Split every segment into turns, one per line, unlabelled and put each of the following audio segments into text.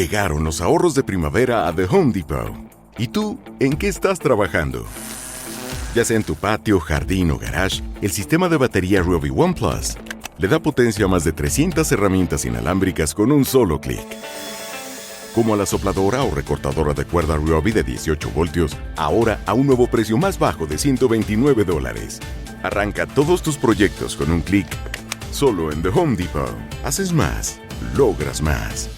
Llegaron los ahorros de primavera a The Home Depot. ¿Y tú, en qué estás trabajando? Ya sea en tu patio, jardín o garage, el sistema de batería Ryobi One Plus le da potencia a más de 300 herramientas inalámbricas con un solo clic. Como a la sopladora o recortadora de cuerda Ryobi de 18 voltios, ahora a un nuevo precio más bajo de $129. Arranca todos tus proyectos con un clic, solo en The Home Depot. Haces más, logras más.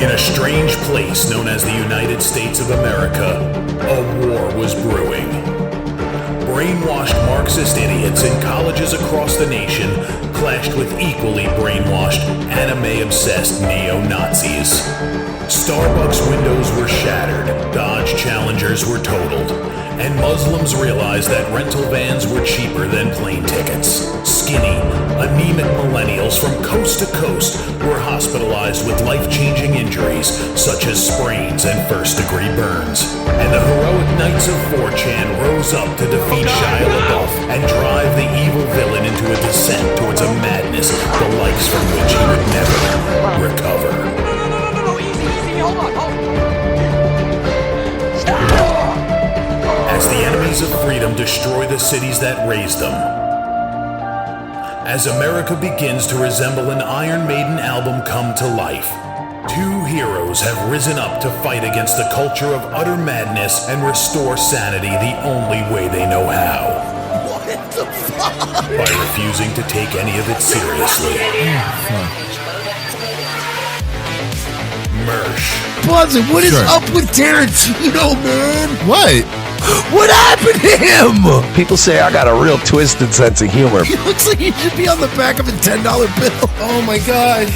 In a strange place known as the United States of America, a war was brewing. Brainwashed Marxist idiots in colleges across the nation clashed with equally brainwashed, anime-obsessed neo-Nazis. Starbucks windows were shattered, Dodge Challengers were totaled, and Muslims realized that rental vans were cheaper than plane tickets. Skinny, anemic millennials from coast to coast were hospitalized with life-changing injuries such as sprains and first-degree burns. And the heroic knights of 4chan rose up to defeat Shia LaBeouf and drive the evil villain into a descent towards a madness the likes from which he would never recover.
No, easy, hold on.
As the enemies of freedom destroy the cities that raised them. As America begins to resemble an Iron Maiden album come to life, two heroes have risen up to fight against the culture of utter madness and restore sanity the only way they know how.
What the fuck?
By refusing to take any of it seriously. Mersh.
Buzzin', what is up with Tarantino, man?
What?
What happened to him?
People say I got a real twisted sense of humor.
He looks like he should be on the back of a $10 bill.
Oh my God.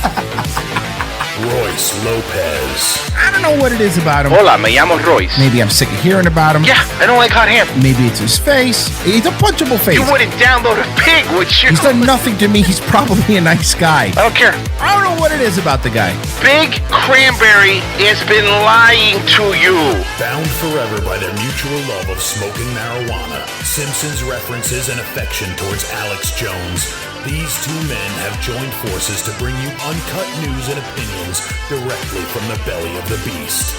Royce Lopez.
I don't know what it is about him.
Hola, me llamo Royce.
Maybe I'm sick of hearing about him.
Yeah, I don't like hot hair.
Maybe it's his face. He's a punchable face.
You wouldn't download a pig, would you?
He's done nothing to me. He's probably a nice guy.
I don't care.
I don't know what it is about the guy.
Big Cranberry has been lying to you.
Bound forever by their mutual love of smoking marijuana, Simpsons references and affection towards Alex Jones, these two men have joined forces to bring you uncut news and opinions directly from the belly of the beast.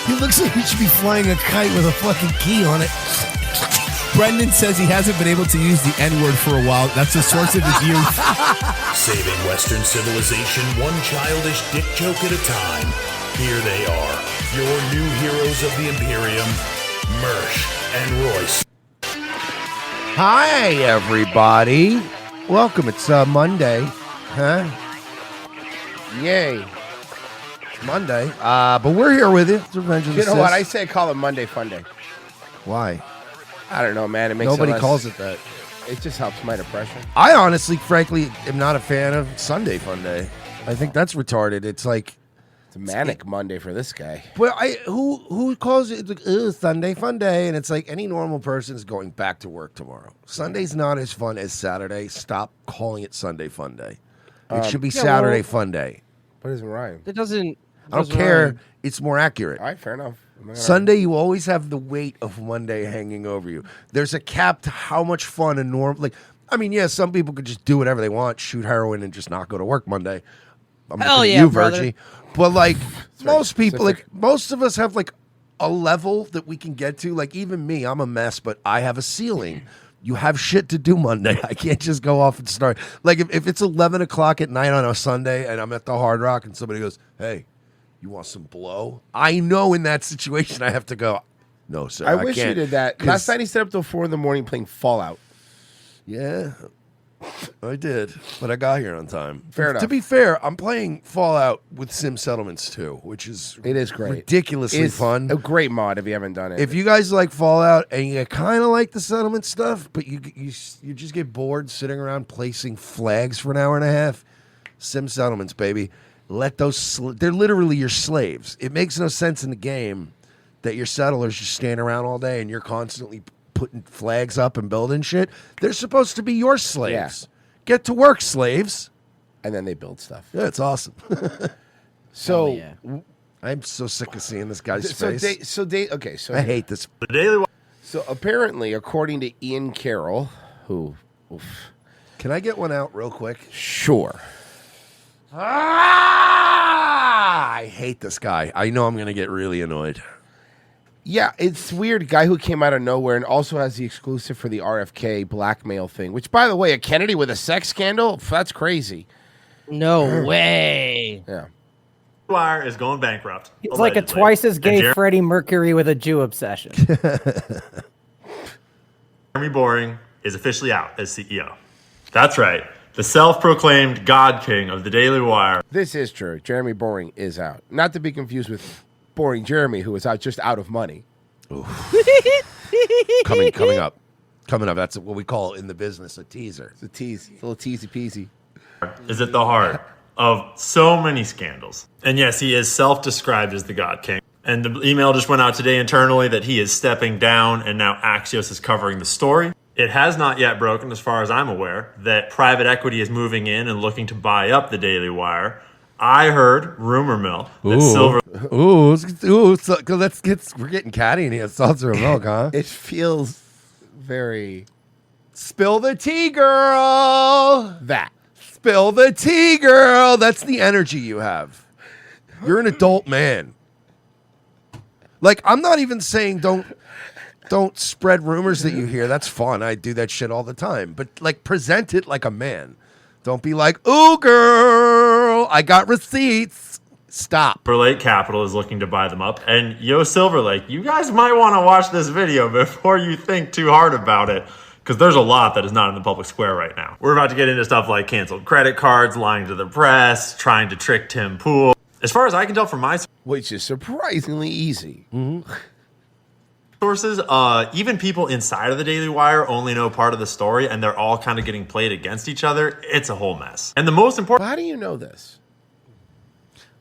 He looks like he should be flying a kite with a fucking key on it. Brendan says he hasn't been able to use the N-word for a while. That's the source of his youth.
Saving Western civilization one childish dick joke at a time. Here they are, your heroes of the Imperium, Mersh and Royce.
Hi, everybody. Welcome. It's Monday. Huh? Yay. It's Monday. But we're here with you. It's Revenge of the
You know
Sith.
what? I say call it Monday Fun Day.
Why?
I don't know, man. It makes
Nobody
it less,
calls it that.
It just helps my depression.
I honestly, frankly, am not a fan of Sunday Fun Day. I think that's retarded. It's like,
It's a manic Monday for this guy.
well, who calls it like, Sunday Fun Day? And it's like any normal person is going back to work tomorrow. Sunday's not as fun as Saturday. Stop calling it Sunday Fun Day. It should be Saturday Fun Day.
What doesn't rhyme?
It doesn't.
I don't care. It's more accurate.
All right, fair enough.
Sunday, you always have the weight of Monday hanging over you. There's a cap to how much fun a normal, like, I mean, yeah, some people could just do whatever they want, shoot heroin, and just not go to work Monday. I'm
Hell
looking at
yeah,
you,
brother.
Virgie. But like most people,
specific.
like most of us have like a level that we can get to. Like even me, I'm a mess, but I have a ceiling. You have shit to do Monday. I can't just go off and start. Like if it's 11 o'clock at night on a Sunday and I'm at the Hard Rock and somebody goes, "Hey, you want some blow?" I know in that situation I have to go, "No, sir,
I
I
wish you
can't."
did that.
'Cause-
Last night he stayed up till 4 a.m. playing Fallout.
Yeah, I did, but I got here on time.
Fair enough.
To be fair, I'm playing Fallout with Sim Settlements too, which is
It is great.
ridiculously
It's
fun.
a great mod if you haven't done it.
If you guys like Fallout and you kind of like the settlement stuff, but you just get bored sitting around placing flags for an hour and a half, Sim Settlements, baby. Let those they're literally your slaves. It makes no sense in the game that your settlers just stand around all day and you're constantly putting flags up and building shit. They're supposed to be your slaves. Get to work, slaves.
and then they build stuff.
Yeah, it's awesome.
So,
yeah.
I'm so sick of seeing this guy's
so,
face.
okay, so
I hate this.
The Daily Wire.
So apparently, according to Ian Carroll, who,
Can I get one out real quick?
sure,
I hate this guy. I know I'm going to get really annoyed.
yeah, it's weird. Guy who came out of nowhere and also has the exclusive for the RFK blackmail thing. Which, by the way, a Kennedy with a sex scandal? That's crazy.
No way.
Yeah.
Wire is going bankrupt.
He's like a
allegedly.
twice as
And
gay Freddie Mercury with a Jew obsession.
Jeremy Boring is officially out as CEO. That's right. The self-proclaimed God King of the Daily Wire.
This is true. Jeremy Boring is out. Not to be confused with Boring Jeremy, who is out just out of money.
Coming up. That's what we call in the business a teaser.
It's a tease. It's a little teasy peasy.
Is at the heart of so many scandals. And yes, he is self-described as the God King. And the email just went out today internally that he is stepping down and now Axios is covering the story. It has not yet broken, as far as I'm aware, that private equity is moving in and looking to buy up the Daily Wire. I heard, rumor mill, that Silver...
We're getting catty in here. Seltzer and milk, huh?
It feels very...
Spill the tea, girl.
That.
Spill the tea, girl. That's the energy you have. You're an adult man. Like, I'm not even saying don't spread rumors that you hear. That's fun. I do that shit all the time. But, like, present it like a man. Don't be like, ooh, girl, I got receipts. Stop.
Silver Lake Capital is looking to buy them up. And yo, Silver Lake, you guys might want to watch this video before you think too hard about it, because there's a lot that is not in the public square right now. We're about to get into stuff like canceled credit cards, lying to the press, trying to trick Tim Pool. As far as I can tell from my
Which is surprisingly easy.
sources, even people inside of the Daily Wire only know part of the story, and they're all kind of getting played against each other. It's a whole mess. And the most important...
How do you know this?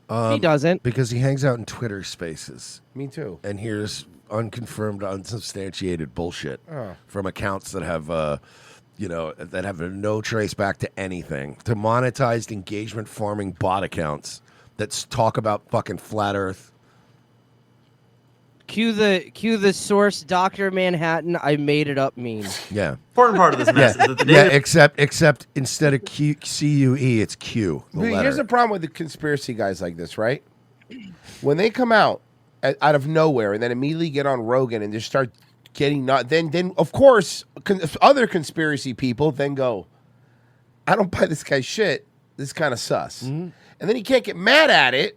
He doesn't.
Because he hangs out in Twitter spaces.
Me too.
And here's unconfirmed, unsubstantiated bullshit from accounts that have, that have no trace back to anything, to monetized engagement farming bot accounts that talk about fucking flat Earth.
Cue the source, Dr. Manhattan, I made it up meme.
Yeah.
Important part of this mess is that the
Yeah,
Daily...
except instead of CUE, it's Q. The
But here's
letter.
the problem with the conspiracy guys like this, right? When they come out out of nowhere and then immediately get on Rogan and just start getting then of course other conspiracy people then go, I don't buy this guy's shit. This is kind of sus. And then he can't get mad at it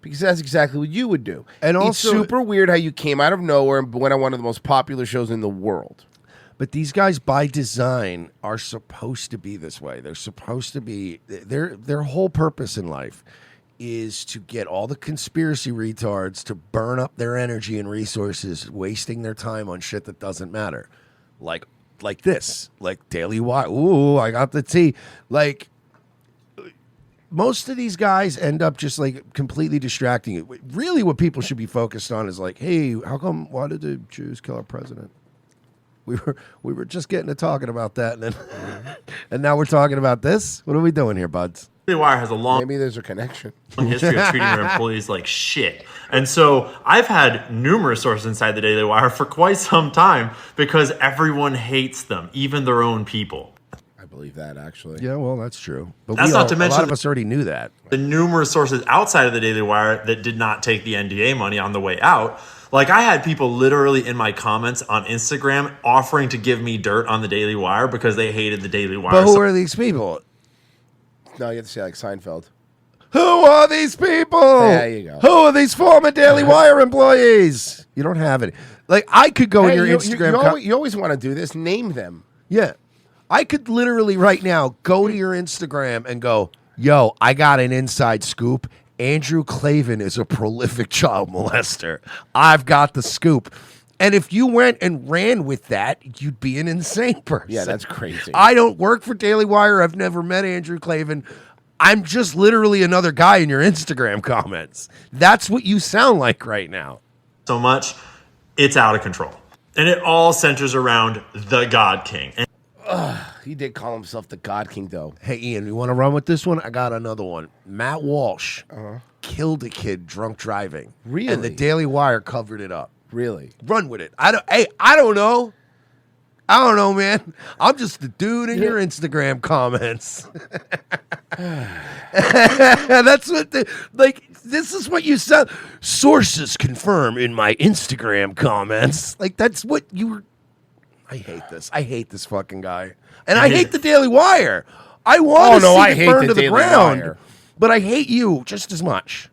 Because that's exactly what you would do.
And
it's
also-
super weird how you came out of nowhere and went on one of the most popular shows in the world.
But these guys, by design, are supposed to be this way. They're supposed to be their whole purpose in life is to get all the conspiracy retards to burn up their energy and resources, wasting their time on shit that doesn't matter, like this, like Daily Wire. Ooh, I got the tea. Like most of these guys end up just like completely distracting you. Really, what people should be focused on is like, hey, how come? Why did the Jews kill our president? We were just getting to talking about that, and then and now we're talking about this. What are we doing here, buds?
Daily Wire has a long
Maybe there's a connection.
history of treating their employees like shit. And so I've had numerous sources inside the Daily Wire for quite some time because everyone hates them, even their own people.
I believe that, actually.
Yeah, well, that's true. But
That's not to
a
mention
lot of us already knew that.
the numerous sources outside of the Daily Wire that did not take the NDA money on the way out. Like, I had people literally in my comments on Instagram offering to give me dirt on the Daily Wire because they hated the Daily Wire.
But who are these people?
No, you have to say like Seinfeld.
Who are these people?
There you go.
Who are these former Daily Wire employees? You don't have it. Like, I could go in your Instagram.
You always want to do this. Name them.
Yeah. I could literally right now go to your Instagram and go, yo, I got an inside scoop. Andrew Clavin is a prolific child molester. I've got the scoop. And if you went and ran with that, you'd be an insane person.
Yeah, that's crazy.
I don't work for Daily Wire. I've never met Andrew Clavin. I'm just literally another guy in your Instagram comments. That's what you sound like right now.
So much, it's out of control. And it all centers around the God King. And
He did call himself the God King, though.
Hey, Ian, you want to run with this one? I got another one. Matt Walsh killed a kid drunk driving.
Really?
And the Daily Wire covered it up.
Really?
Run with it. I don't know. I don't know, man. I'm just the dude in your Instagram comments. That's what this is what you said. Sources confirm in my Instagram comments. Like, that's what you were. I hate this. I hate this fucking guy. And I hate the Daily Wire. I want to see it burn to the ground.
Wire.
But I hate you just as much.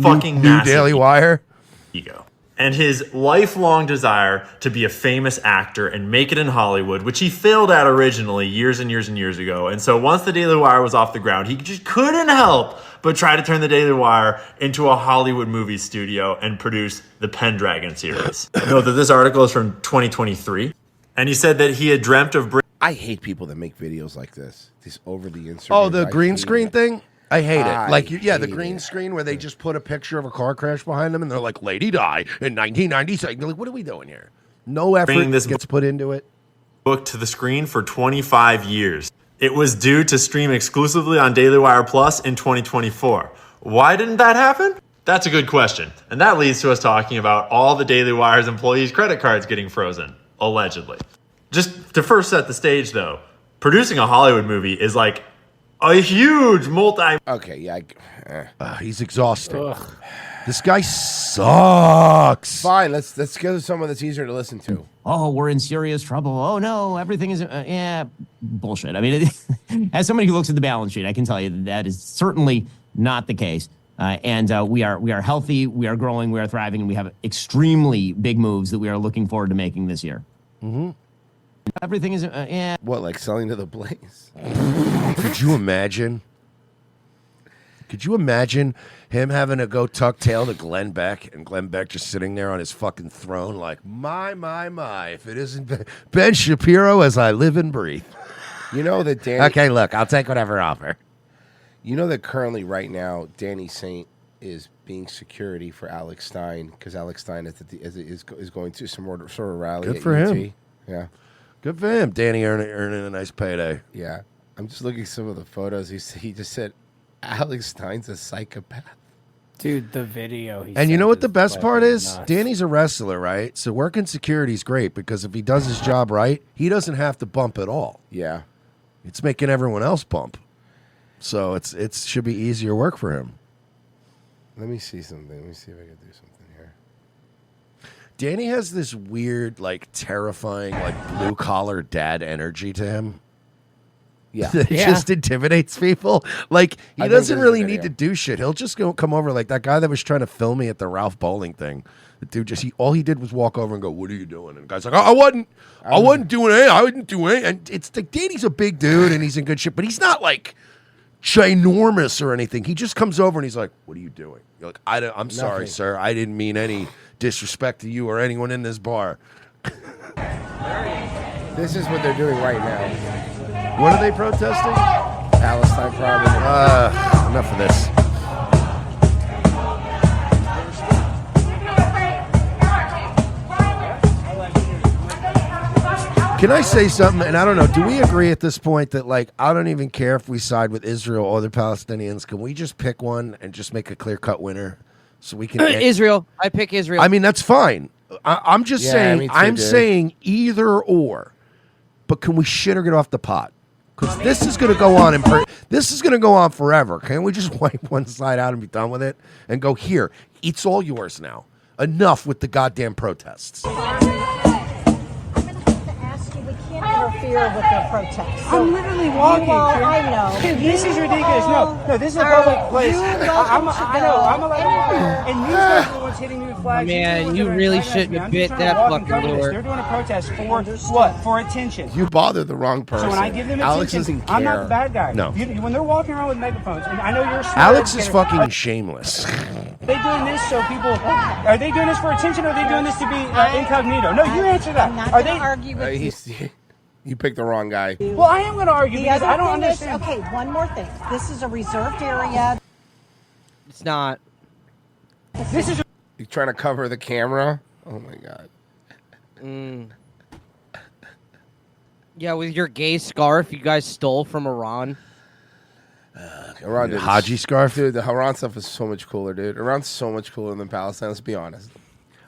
fucking
new
massive
Daily Wire
ego. And his lifelong desire to be a famous actor and make it in Hollywood, which he failed at originally years and years and years ago. And so once the Daily Wire was off the ground, he just couldn't help but try to turn the Daily Wire into a Hollywood movie studio and produce the Pendragon series. Note that this article is from 2023. And he said that he had dreamt of...
I hate people that make videos like this. These over-the insert.
Oh, the green screen thing? I hate it. Like, the
hate
green screen where they just put a picture of a car crash behind them and they're like, lady died in 1996. You're like, what are we doing here? No effort gets put into it.
Book to the screen for 25 years. It was due to stream exclusively on Daily Wire Plus in 2024. Why didn't that happen? That's a good question. And that leads to us talking about all the Daily Wire's employees' credit cards getting frozen, allegedly. Just to first set the stage, though, producing a Hollywood movie is like a huge
Okay, yeah.
He's exhausting. This guy sucks.
Fine, let's go to someone that's easier to listen to.
Oh, we're in serious trouble. Oh, no, everything is, bullshit. I mean, as somebody who looks at the balance sheet, I can tell you that is certainly not the case. We are healthy, we are growing, we are thriving, and we have extremely big moves that we are looking forward to making this year.
Mm-hmm.
Everything is,
What, like selling to the Blaze?
Could you imagine? Could you imagine him having to go tuck tail to Glenn Beck and Glenn Beck just sitting there on his fucking throne like, my, if it isn't Ben Shapiro as I live and breathe.
You know that Danny...
Okay, look, I'll take whatever offer.
You know that currently, right now, Danny Saint is being security for Alex Stein because Alex Stein is going to some sort of rally.
Good
at
for
UT.
him.
Yeah.
Good for him. Danny earning a nice payday.
Yeah. I'm just looking at some of the photos. He just said Alex Stein's a psychopath.
Dude, the video.
And you know what the best part is? Danny's a wrestler, right? So working security is great because if he does his job right, he doesn't have to bump at all.
Yeah.
It's making everyone else bump. So it should be easier work for him.
Let me see something. Let me see if I can do something here.
Danny has this weird, like, terrifying, like, blue-collar dad energy to him.
Yeah.
that just intimidates people. Like he
I think
doesn't
there's a
really need
video.
to do shit. He'll just come over like that guy that was trying to film me at the Ralph Bowling thing. The dude all he did was walk over and go, "What are you doing?" And the guy's like, I wasn't doing it. I wouldn't do it. And it's like Danny's a big dude and he's in good shape, but he's not like ginormous or anything. He just comes over and he's like, "What are you doing?" You're like, I'm sorry, sir. I didn't mean any disrespect to you or anyone in this bar.
This is what they're doing right now.
What are they protesting?
Palestine problem.
Enough of this. Can I say something? And I don't know. Do we agree at this point that, like, I don't even care if we side with Israel or the Palestinians? Can we just pick one and just make a clear-cut winner so we can
Israel. I pick Israel.
I mean, that's fine. I'm just saying.
me too,
I'm
dude.
saying either or. But can we shit or get off the pot? Because this is going to go on. This is going to go on forever. Can't we just wipe one side out and be done with it and go here? It's all yours now. Enough with the goddamn protests.
Interfere with their protests.
I'm literally walking.
I know.
This is ridiculous. No, this is a public place. I know. I'm allowed to walk. And you guys are the ones hitting me with flags.
Man, you really shouldn't have bit that fucking lord.
They're doing a protest for what? For attention.
You bother the wrong person.
So when I give them
Alex
attention,
doesn't care.
I'm not the bad guy.
No.
When they're walking around with megaphones, and I know you're a smart
Alex is
educator,
fucking shameless.
Are they doing this so people? Are they doing this for attention, or are they doing this to be incognito? No, you answer that.
I'm not
Are
going
they?
to argue with you.
You picked the wrong guy.
Well, I am going to argue because I don't understand.
Okay, one more thing. This is a reserved area.
It's not.
This is.
You trying to cover the camera? Oh my god.
Yeah, with your gay scarf you guys stole from Iran.
Iran,
The Haji scarf?
Dude, the Iran stuff is so much cooler, dude. Iran's so much cooler than Palestine, let's be honest.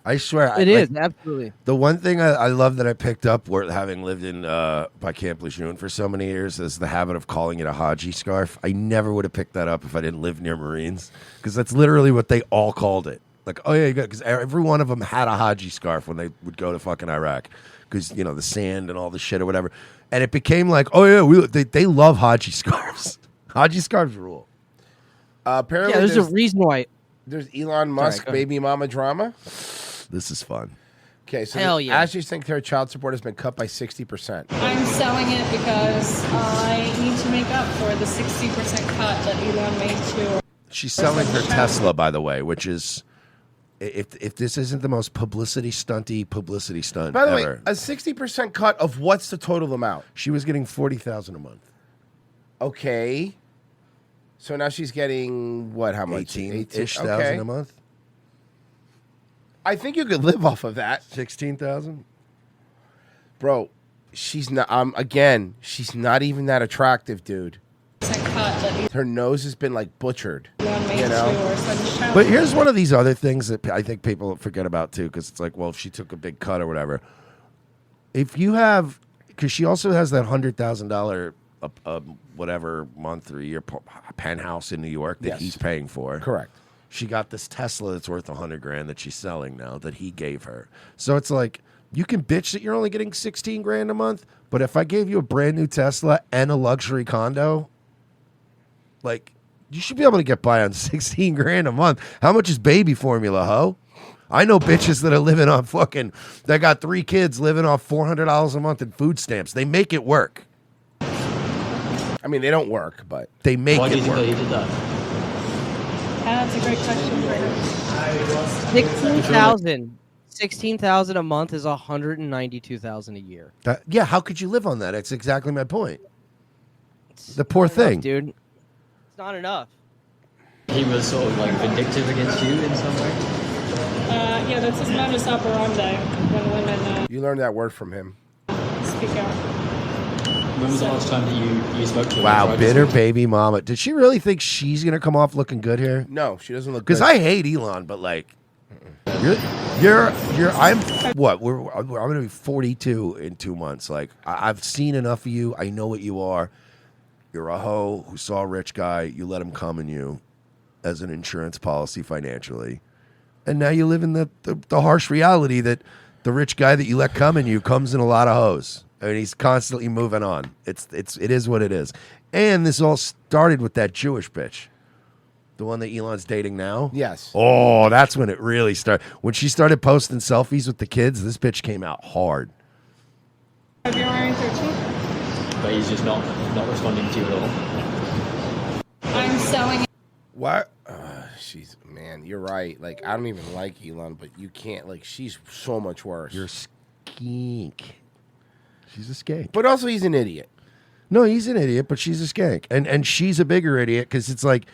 I swear.
It is, absolutely.
The one thing I love that I picked up, having lived in by Camp Lejeune for so many years, is the habit of calling it a Haji scarf. I never would have picked that up if I didn't live near Marines, because that's literally what they all called it. Like, oh yeah, because every one of them had a Haji scarf when they would go to fucking Iraq, because the sand and all the shit or whatever, and it became like, oh yeah, they love Haji scarves. Haji scarves rule.
Apparently,
there's a reason why.
There's Elon Musk baby mama drama.
This is fun.
Okay, so
Hell yeah.
Ashley's think their child support has been cut by 60%.
I'm selling it because I need to make up for the 60% cut that Elon made to.
She's selling her Tesla, by the way, which is, if this isn't the most publicity stunt
By the
ever.
way, a 60% cut of what's the total amount?
She was getting $40,000 a month.
Okay. So now she's getting what? How much?
18-ish thousand a month.
I think you could live off of that.
16,000,
bro. She's not. Again, she's not even that attractive, dude. Her nose has been like butchered. You know.
But here's one of these other things that I think people forget about too, because it's like, well, if she took a big cut or whatever, if you have, because she also has that $100,000 whatever month or year penthouse in New York that he's paying for.
Correct.
She got this Tesla that's worth $100,000 that she's selling now that he gave her. So it's like, you can bitch that you're only getting $16,000 a month, but if I gave you a brand new Tesla and a luxury condo, like, you should be able to get by on $16,000 a month. How much is baby formula, ho? I know bitches that are living on they got 3 kids living off $400 a month in food stamps. They make it work.
I mean, they don't work, but
they make
Why do
it
you
work.
think he did that?
That's a great question for her.
16,000. 16,000 a month is 192,000 a year.
Yeah, how could you live on that? That's exactly my point. The poor thing,
dude. It's not enough.
He was sort of like vindictive against you in some way.
Yeah, that's his modus operandi when women
you learned that word from him.
speak out.
When was the last time that you spoke to her?
Wow, bitter baby mama. Did she really think she's gonna come off looking good here?
No, she doesn't look.
Because
good.
I hate Elon, but like, I'm what? I'm gonna be 42 in 2 months. Like, I've seen enough of you. I know what you are. You're a hoe who saw a rich guy. You let him come in you as an insurance policy financially, and now you live in the harsh reality that the rich guy that you let come in you comes in a lot of hoes. I mean, he's constantly moving on. It is what it is. And this all started with that Jewish bitch. The one that Elon's dating now?
Yes.
Oh, that's when it really started. When she started posting selfies with the kids, this bitch came out hard.
February 13th. But he's just not responding to you at all.
I'm selling.
What? Man, you're right. Like, I don't even like Elon, but you can't. Like, she's so much worse.
You're a skank. She's a skank.
But also, he's an idiot.
No, he's an idiot, but she's a skank. And she's a bigger idiot because it's like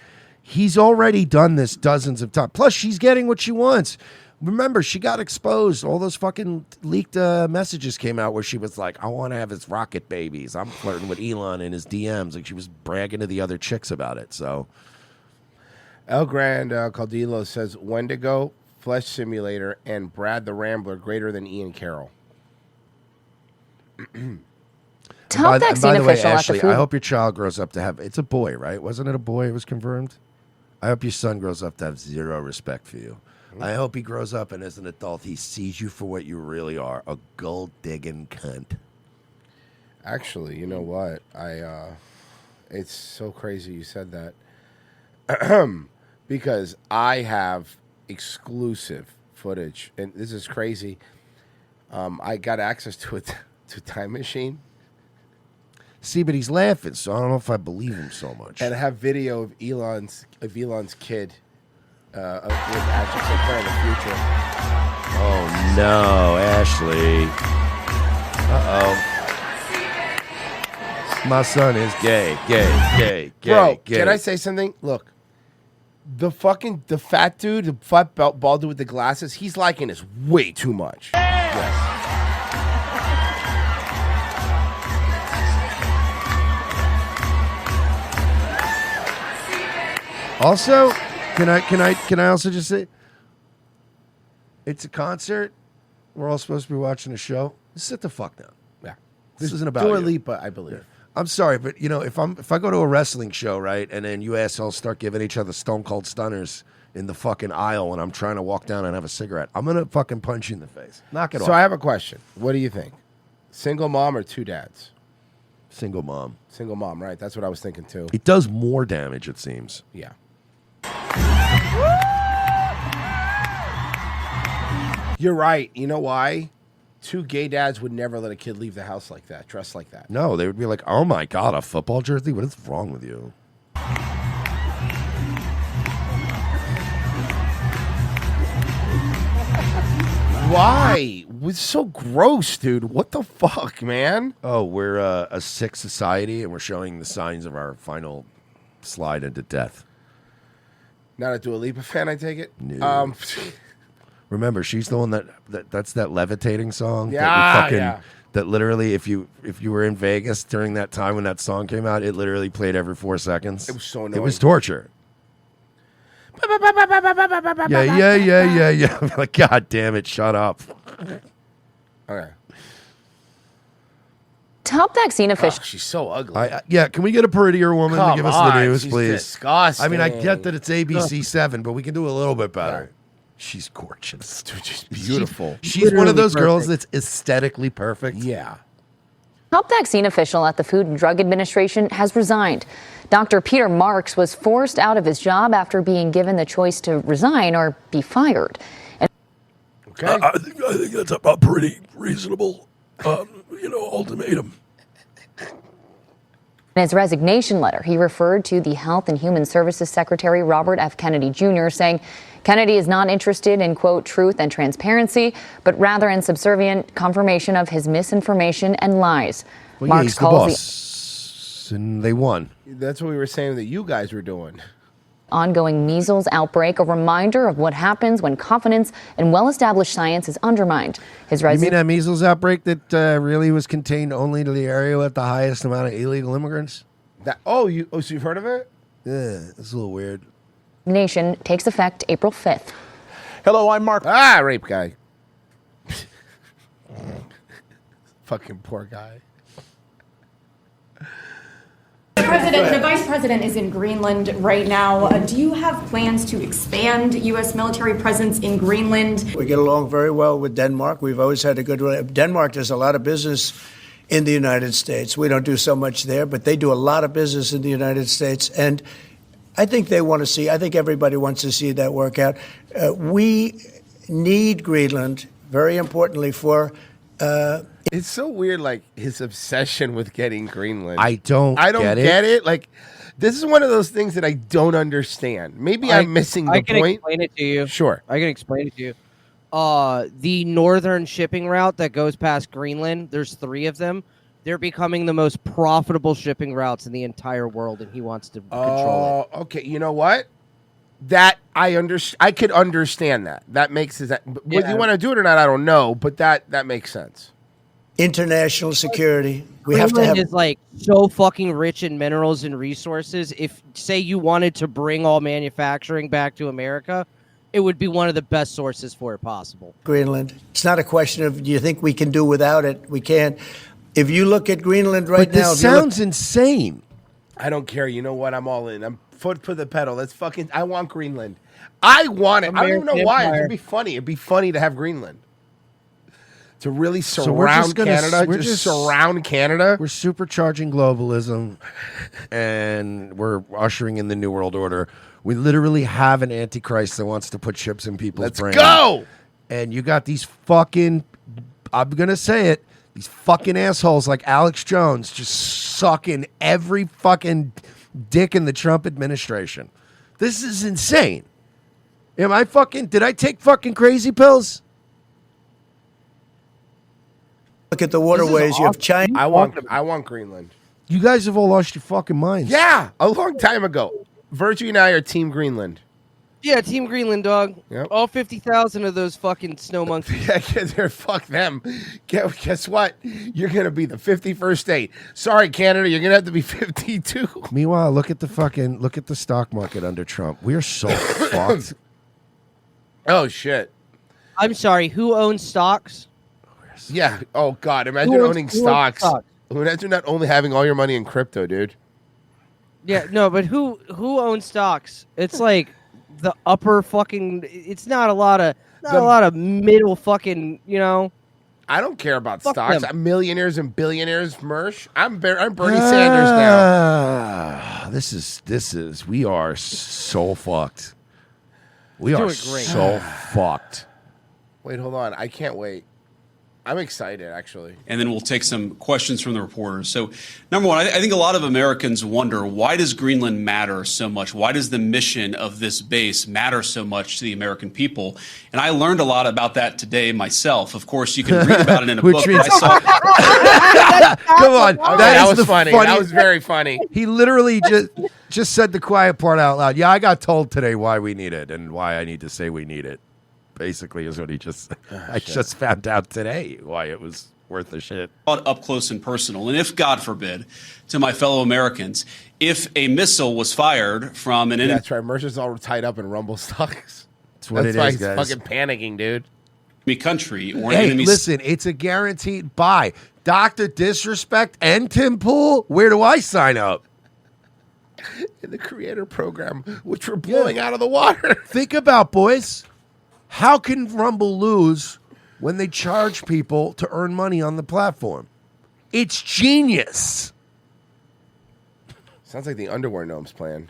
he's already done this dozens of times. Plus, she's getting what she wants. Remember, she got exposed. All those fucking leaked messages came out where she was like, I want to have his rocket babies. I'm flirting with Elon in his DMs. Like, she was bragging to the other chicks about it. So,
El Grand Caldillo says Wendigo, Flesh Simulator, and Brad the Rambler greater than Ian Carroll.
Top vaccine official Ashley, I hope your child grows up to have. It's a boy, right? Wasn't it a boy? It was confirmed. I hope your son grows up to have zero respect for you. I hope he grows up and as an adult he sees you for what you really are, a gold digging cunt.
Actually, you know what? It's so crazy you said that. Because I have exclusive footage, and this is crazy. I got access to it to Time Machine.
See, but he's laughing, so I don't know if I believe him so much.
And I have video of Elon's kid with Ashley Sinclair in the future.
Oh no, Ashley. My son is gay.
Bro,
gay.
can I say something? Look, the fat dude, the fat bald dude with the glasses, he's liking this way too much. Yes.
Also, can I also just say, it's a concert. We're all supposed to be watching a show. Sit the fuck down.
Yeah,
this isn't about
Dua
you.
Lipa, I believe.
I'm sorry, but if I go to a wrestling show, right, and then you assholes start giving each other stone cold stunners in the fucking aisle when I'm trying to walk down and have a cigarette, I'm gonna fucking punch you in the face. Knock it off.
So I have a question. What do you think? Single mom or two dads?
Single mom.
Single mom, right? That's what I was thinking too.
It does more damage, it seems.
Yeah. You're right. You know why? Two gay dads would never let a kid leave the house like that, dressed like that.
No, they would be like, oh my God, a football jersey? What is wrong with you?
Why? It's so gross, dude. What the fuck, man?
Oh, we're a sick society and we're showing the signs of our final slide into death.
Not a Dua Lipa fan, I take it?
No. Remember, she's the one that's that levitating song.
Yeah.
That literally, if you were in Vegas during that time when that song came out, it literally played every 4 seconds.
It was so annoying.
It was torture. Yeah. Like, God damn it, shut up.
Okay.
Top vaccine official.
She's so ugly.
Can we get a prettier woman to give us the news,
she's
please?
disgusting.
I mean, I get that it's ABC 7, but we can do a little bit better. She's gorgeous.
Dude, she's beautiful.
She's one of those girls that's aesthetically perfect.
Yeah.
Top vaccine official at the Food and Drug Administration has resigned. Dr. Peter Marks was forced out of his job after being given the choice to resign or be fired.
Okay.
I think that's a pretty reasonable, ultimatum.
In his resignation letter, he referred to the Health and Human Services Secretary Robert F. Kennedy Jr., saying Kennedy is not interested in, quote, truth and transparency, but rather in subservient confirmation of his misinformation and lies.
Well,
Marks
he's the
calls
boss, and they won.
That's what we were saying that you guys were doing.
the ongoing measles outbreak a reminder of what happens when confidence in well-established science is undermined. His
You mean that measles outbreak that really was contained only to the area with the highest amount of illegal immigrants?
So you've heard of it?
Yeah, it's a little weird.
Nation takes effect April 5th.
Hello, I'm Mark.
Rape guy. Fucking poor guy.
The vice president is in Greenland right now. Do you have plans to expand U.S. military presence in Greenland?
We get along very well with Denmark. We've always had a good relationship. Denmark does a lot of business
in the United States. We don't do so much there, but they do a lot of business in the United States. And I think they want to see, I think everybody wants to see that work out. We need Greenland, very importantly, for.
It's so weird, like his obsession with getting Greenland.
I don't
get it. Like, this is one of those things that I don't understand. Maybe I'm missing the
I can
point.
explain it to you.
Sure.
I can explain it to you. The northern shipping route that goes past Greenland, there's 3 of them. They're becoming the most profitable shipping routes in the entire world, and he wants to control it.
Okay. You know what? That I could understand that. That makes sense. Whether you want to do it or not, I don't know, but that makes sense.
International security. We have to
Greenland
have.
is like so fucking rich in minerals and resources. If, say, you wanted to bring all manufacturing back to America, it would be one of the best sources for it possible.
Greenland. It's not a question of do you think we can do without it? We can't. If you look at Greenland right
But
now,
this sounds insane.
I don't care. You know what? I'm all in. I'm foot to the pedal. Let's fucking. I want Greenland. I want it. I don't even know why. It'd be funny. It'd be funny to have Greenland. To really surround Canada, just surround Canada.
We're supercharging globalism, and we're ushering in the New World Order. We literally have an antichrist that wants to put chips in people's brains.
Let's go!
And you got these fucking, I'm going to say it, these fucking assholes like Alex Jones just sucking every fucking dick in the Trump administration. This is insane. Did I take fucking crazy pills?
Look at the waterways. You have China.
I want Greenland.
You guys have all lost your fucking minds.
Yeah, a long time ago. Virgie and I are Team Greenland.
Yeah, Team Greenland, dog.
Yep.
All 50,000 of those fucking snow monkeys.
Fuck them. Guess what? You're going to be the 51st state. Sorry, Canada, you're going to have to be 52.
Meanwhile, look at the stock market under Trump. We are so fucked.
Oh, shit.
I'm sorry, who owns stocks?
Yeah. Oh, God. Imagine
Who owns-
owning
who owns
stocks.
stocks?
Imagine not only having all your money in crypto, dude.
Yeah, no, but who owns stocks? It's like the upper fucking. It's not a lot of middle fucking.
I don't care about
Fuck
stocks.
them.
I'm millionaires and billionaires, Mersh. I'm Bernie Sanders now.
This is. We are so fucked. We are
Doing great.
so fucked.
Wait, hold on. I can't wait. I'm excited, actually.
And then we'll take some questions from the reporters. So, number one, I think a lot of Americans wonder, why does Greenland matter so much? Why does the mission of this base matter so much to the American people? And I learned a lot about that today myself. Of course, you can read about it in a
Which
book.
means-
But I saw.
Come on,
Okay,
that
that
is
was
the
funny.
funny-
That was very funny.
He literally just said the quiet part out loud. Yeah, I got told today why we need it and why I need to say we need it. Basically, is what he just. I just found out today why it was worth the shit.
Up close and personal. And if, God forbid, to my fellow Americans, if a missile was fired from an enemy.
That's right. Mercer's all tied up in Rumble stocks.
That's what it
why
is,
he's
guys.
fucking panicking, dude.
Country or an
Hey,
enemy.
listen, it's a guaranteed buy. Dr. Disrespect and Tim Pool, where do I sign up?
In the creator program, which we're blowing out of the water.
Think about, boys, how can Rumble lose when they charge people to earn money on the platform? It's genius.
Sounds like the underwear gnomes plan.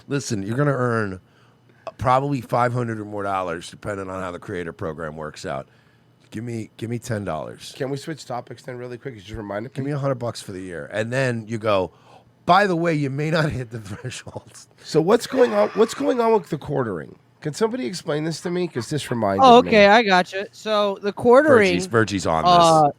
Listen, you're going to earn probably $500 or more depending on how the creator program works out. Give me $10.
Can we switch topics then really quick? Just remind me.
Give me $100 for the year. And then you go, by the way, you may not hit the threshold.
So what's going on? What's going on with the quartering? Can somebody explain this to me? Because this reminded
Oh,
me.
okay, I got you. So the quartering.
Virgie's on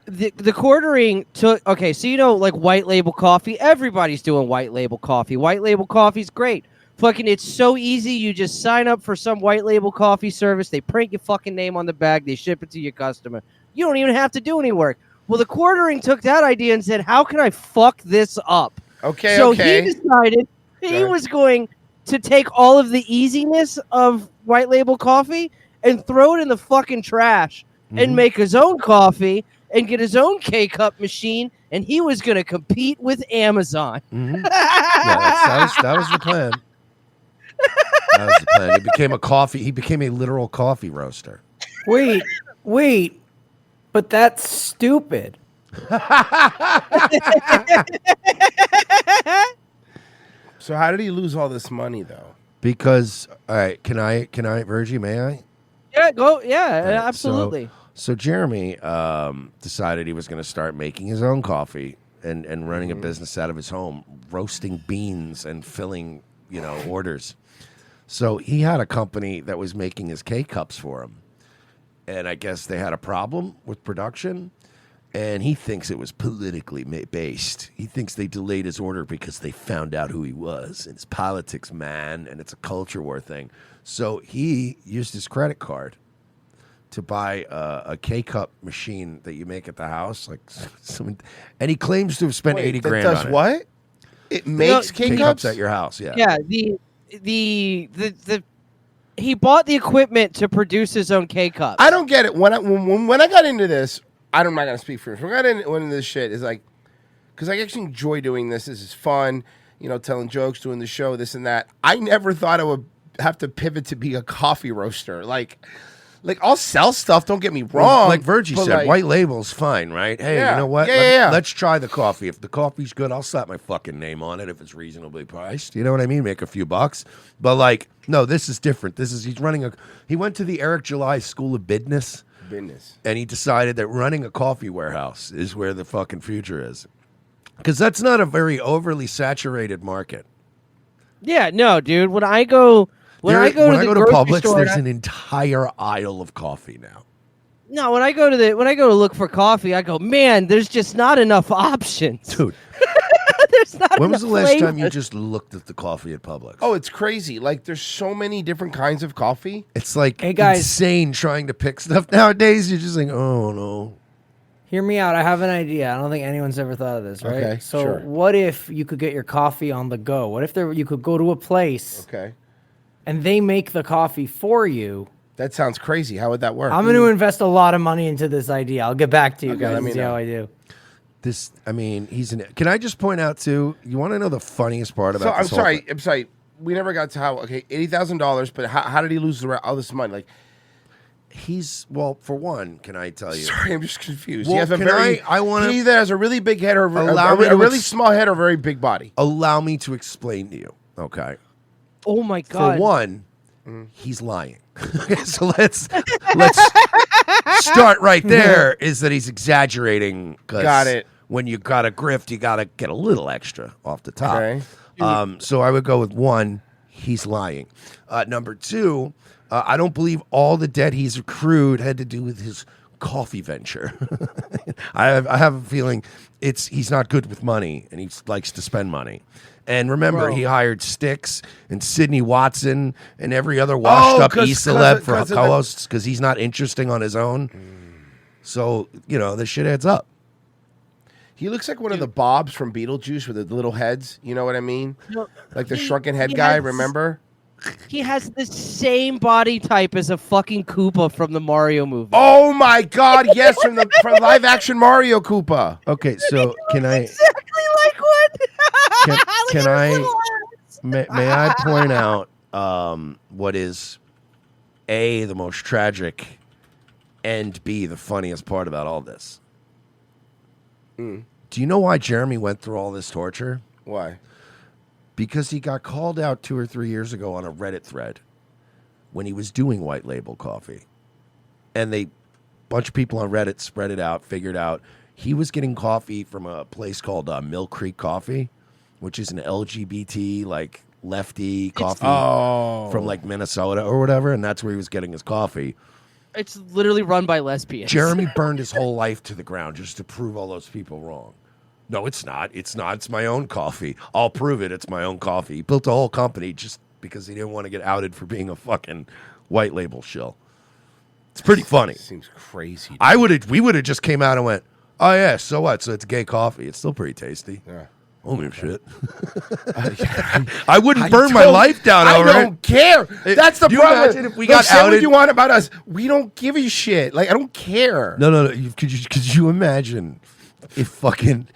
this.
The quartering took. Okay, so like white label coffee. Everybody's doing white label coffee. White label coffee's great. Fucking, it's so easy. You just sign up for some white label coffee service. They print your fucking name on the bag. They ship it to your customer. You don't even have to do any work. Well, the quartering took that idea and said, "How can I fuck this up?"
Okay.
So
okay.
he decided he was going to take all of the easiness of white label coffee and throw it in the fucking trash and make his own coffee and get his own K-cup machine, and he was going to compete with Amazon.
Yeah, that was the plan. That was the plan. He became a literal coffee roaster.
Wait.
But that's stupid.
So how did he lose all this money though?
Because all right, can I, Virgie? May I?
Yeah, go. Yeah,
All right,
absolutely.
So Jeremy decided he was going to start making his own coffee and running a business out of his home, roasting beans and filling, orders. So he had a company that was making his K-Cups for him. And I guess they had a problem with production. And he thinks it was politically based. He thinks they delayed his order because they found out who he was. And it's politics, man, and it's a culture war thing. So he used his credit card to buy a K-Cup machine that you make at the house. And he claims to have spent $80 grand
does
on it.
what? It makes
K-Cups at your house, yeah.
Yeah, the he bought the equipment to produce his own K-Cups.
I don't get it. When I got into this, I'm not going to speak for him. When I got into this shit, is like, because I actually enjoy doing this. This is fun, telling jokes, doing the show, this and that. I never thought I would have to pivot to be a coffee roaster. Like I'll sell stuff. Don't get me wrong.
Like Virgie said, white label's fine, right? Hey,
Yeah.
you know what?
Yeah.
Let's try the coffee. If the coffee's good, I'll slap my fucking name on it if it's reasonably priced. You know what I mean? Make a few bucks. But no, this is different. He went to the Eric July School of Business. And he decided that running a coffee warehouse is where the fucking future is. Because that's not a very overly saturated market.
Yeah, no, dude. When I go to the grocery
Publix,
store,
there's an entire aisle of coffee now.
No, when I go to look for coffee, I go, man, there's just not enough options,
dude.
There's not.
When was the
enough
last time you
flavors.
just looked at the coffee at Publix?
Oh, it's crazy. Like, there's so many different kinds of coffee.
It's like
Hey, guys.
insane trying to pick stuff nowadays. You're just like, oh no.
Hear me out. I have an idea. I don't think anyone's ever thought of this, right?
Okay,
so
sure.
what if you could get your coffee on the go? What if you could go to a place and they make the coffee for you?
That sounds crazy. How would that work?
I'm going to invest a lot of money into this idea. I'll get back to you
Okay,
guys
let
and
me
see
know.
how I do.
Can I just point out too? You want to know the funniest part about?
So I'm
this whole thing?
sorry. I'm sorry. We never got to how. Okay, $80,000. But how did he lose all this money? Like,
for one, can I tell you?
Sorry, I'm just confused.
Well,
he has a
can
very.
I wanna-
He either has a really big head or
Allow
a
me to
really
ex-
small head or a very big body.
Allow me to explain to you. Okay.
Oh my god.
For one, he's lying. So let's start right there. Is that he's exaggerating? 'Cause
Got it.
When you got a grift, you got to get a little extra off the top.
Okay.
So I would go with one. He's lying. Number two, I don't believe all the debt he's accrued had to do with his coffee venture. I have a feeling he's not good with money and he likes to spend money. And remember, he hired Styx and Sidney Watson and every other washed-up E-celeb for co-hosts because he's not interesting on his own. So, this shit adds up.
He looks like one of the Bobs from Beetlejuice with the little heads. You know what I mean?
No,
Like the
he-
shrunken head
he
guy.
has-
Remember?
He has the same body type as a fucking Koopa from the Mario movie.
Oh my God! Yes, from live action Mario Koopa.
Okay, so can I?
Exactly like one.
Can I? May I point out what is A, the most tragic, and B, the funniest part about all this? Do you know why Jeremy went through all this torture?
Why?
Because he got called out 2 or 3 years ago on a Reddit thread when he was doing white label coffee. And a bunch of people on Reddit spread it out, figured out he was getting coffee from a place called Mill Creek Coffee, which is an LGBT, lefty coffee from Minnesota or whatever. And that's where he was getting his coffee.
It's literally run by lesbians.
Jeremy burned his whole life to the ground just to prove all those people wrong. No, it's not. It's not. It's my own coffee. I'll prove it. It's my own coffee. He built a whole company just because he didn't want to get outed for being a fucking white label shill. It's pretty funny.
Seems crazy.
We would have just came out and went, oh yeah, so what? So it's gay coffee. It's still pretty tasty.
Yeah.
Holy shit. I wouldn't burn my life down over
I don't care. That's the
Do you
problem.
imagine if we got
Say what
outed?
you want about us. We don't give a shit. Like, I don't care.
No. Could you imagine if fucking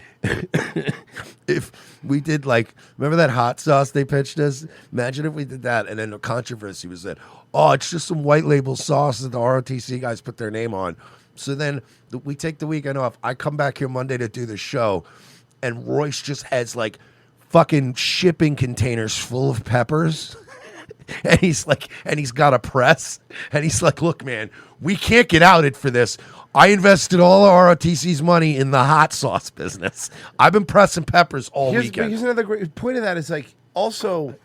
if we did remember that hot sauce they pitched us? Imagine if we did that, and then the controversy was that, oh, it's just some white label sauce that the ROTC guys put their name on. So then we take the weekend off. I come back here Monday to do the show, and Royce just has fucking shipping containers full of peppers. And he's got a press, and he's like, look, man, we can't get outed for this. I invested all of ROTC's money in the hot sauce business. I've been pressing peppers all weekend.
Here's another great point of that is also,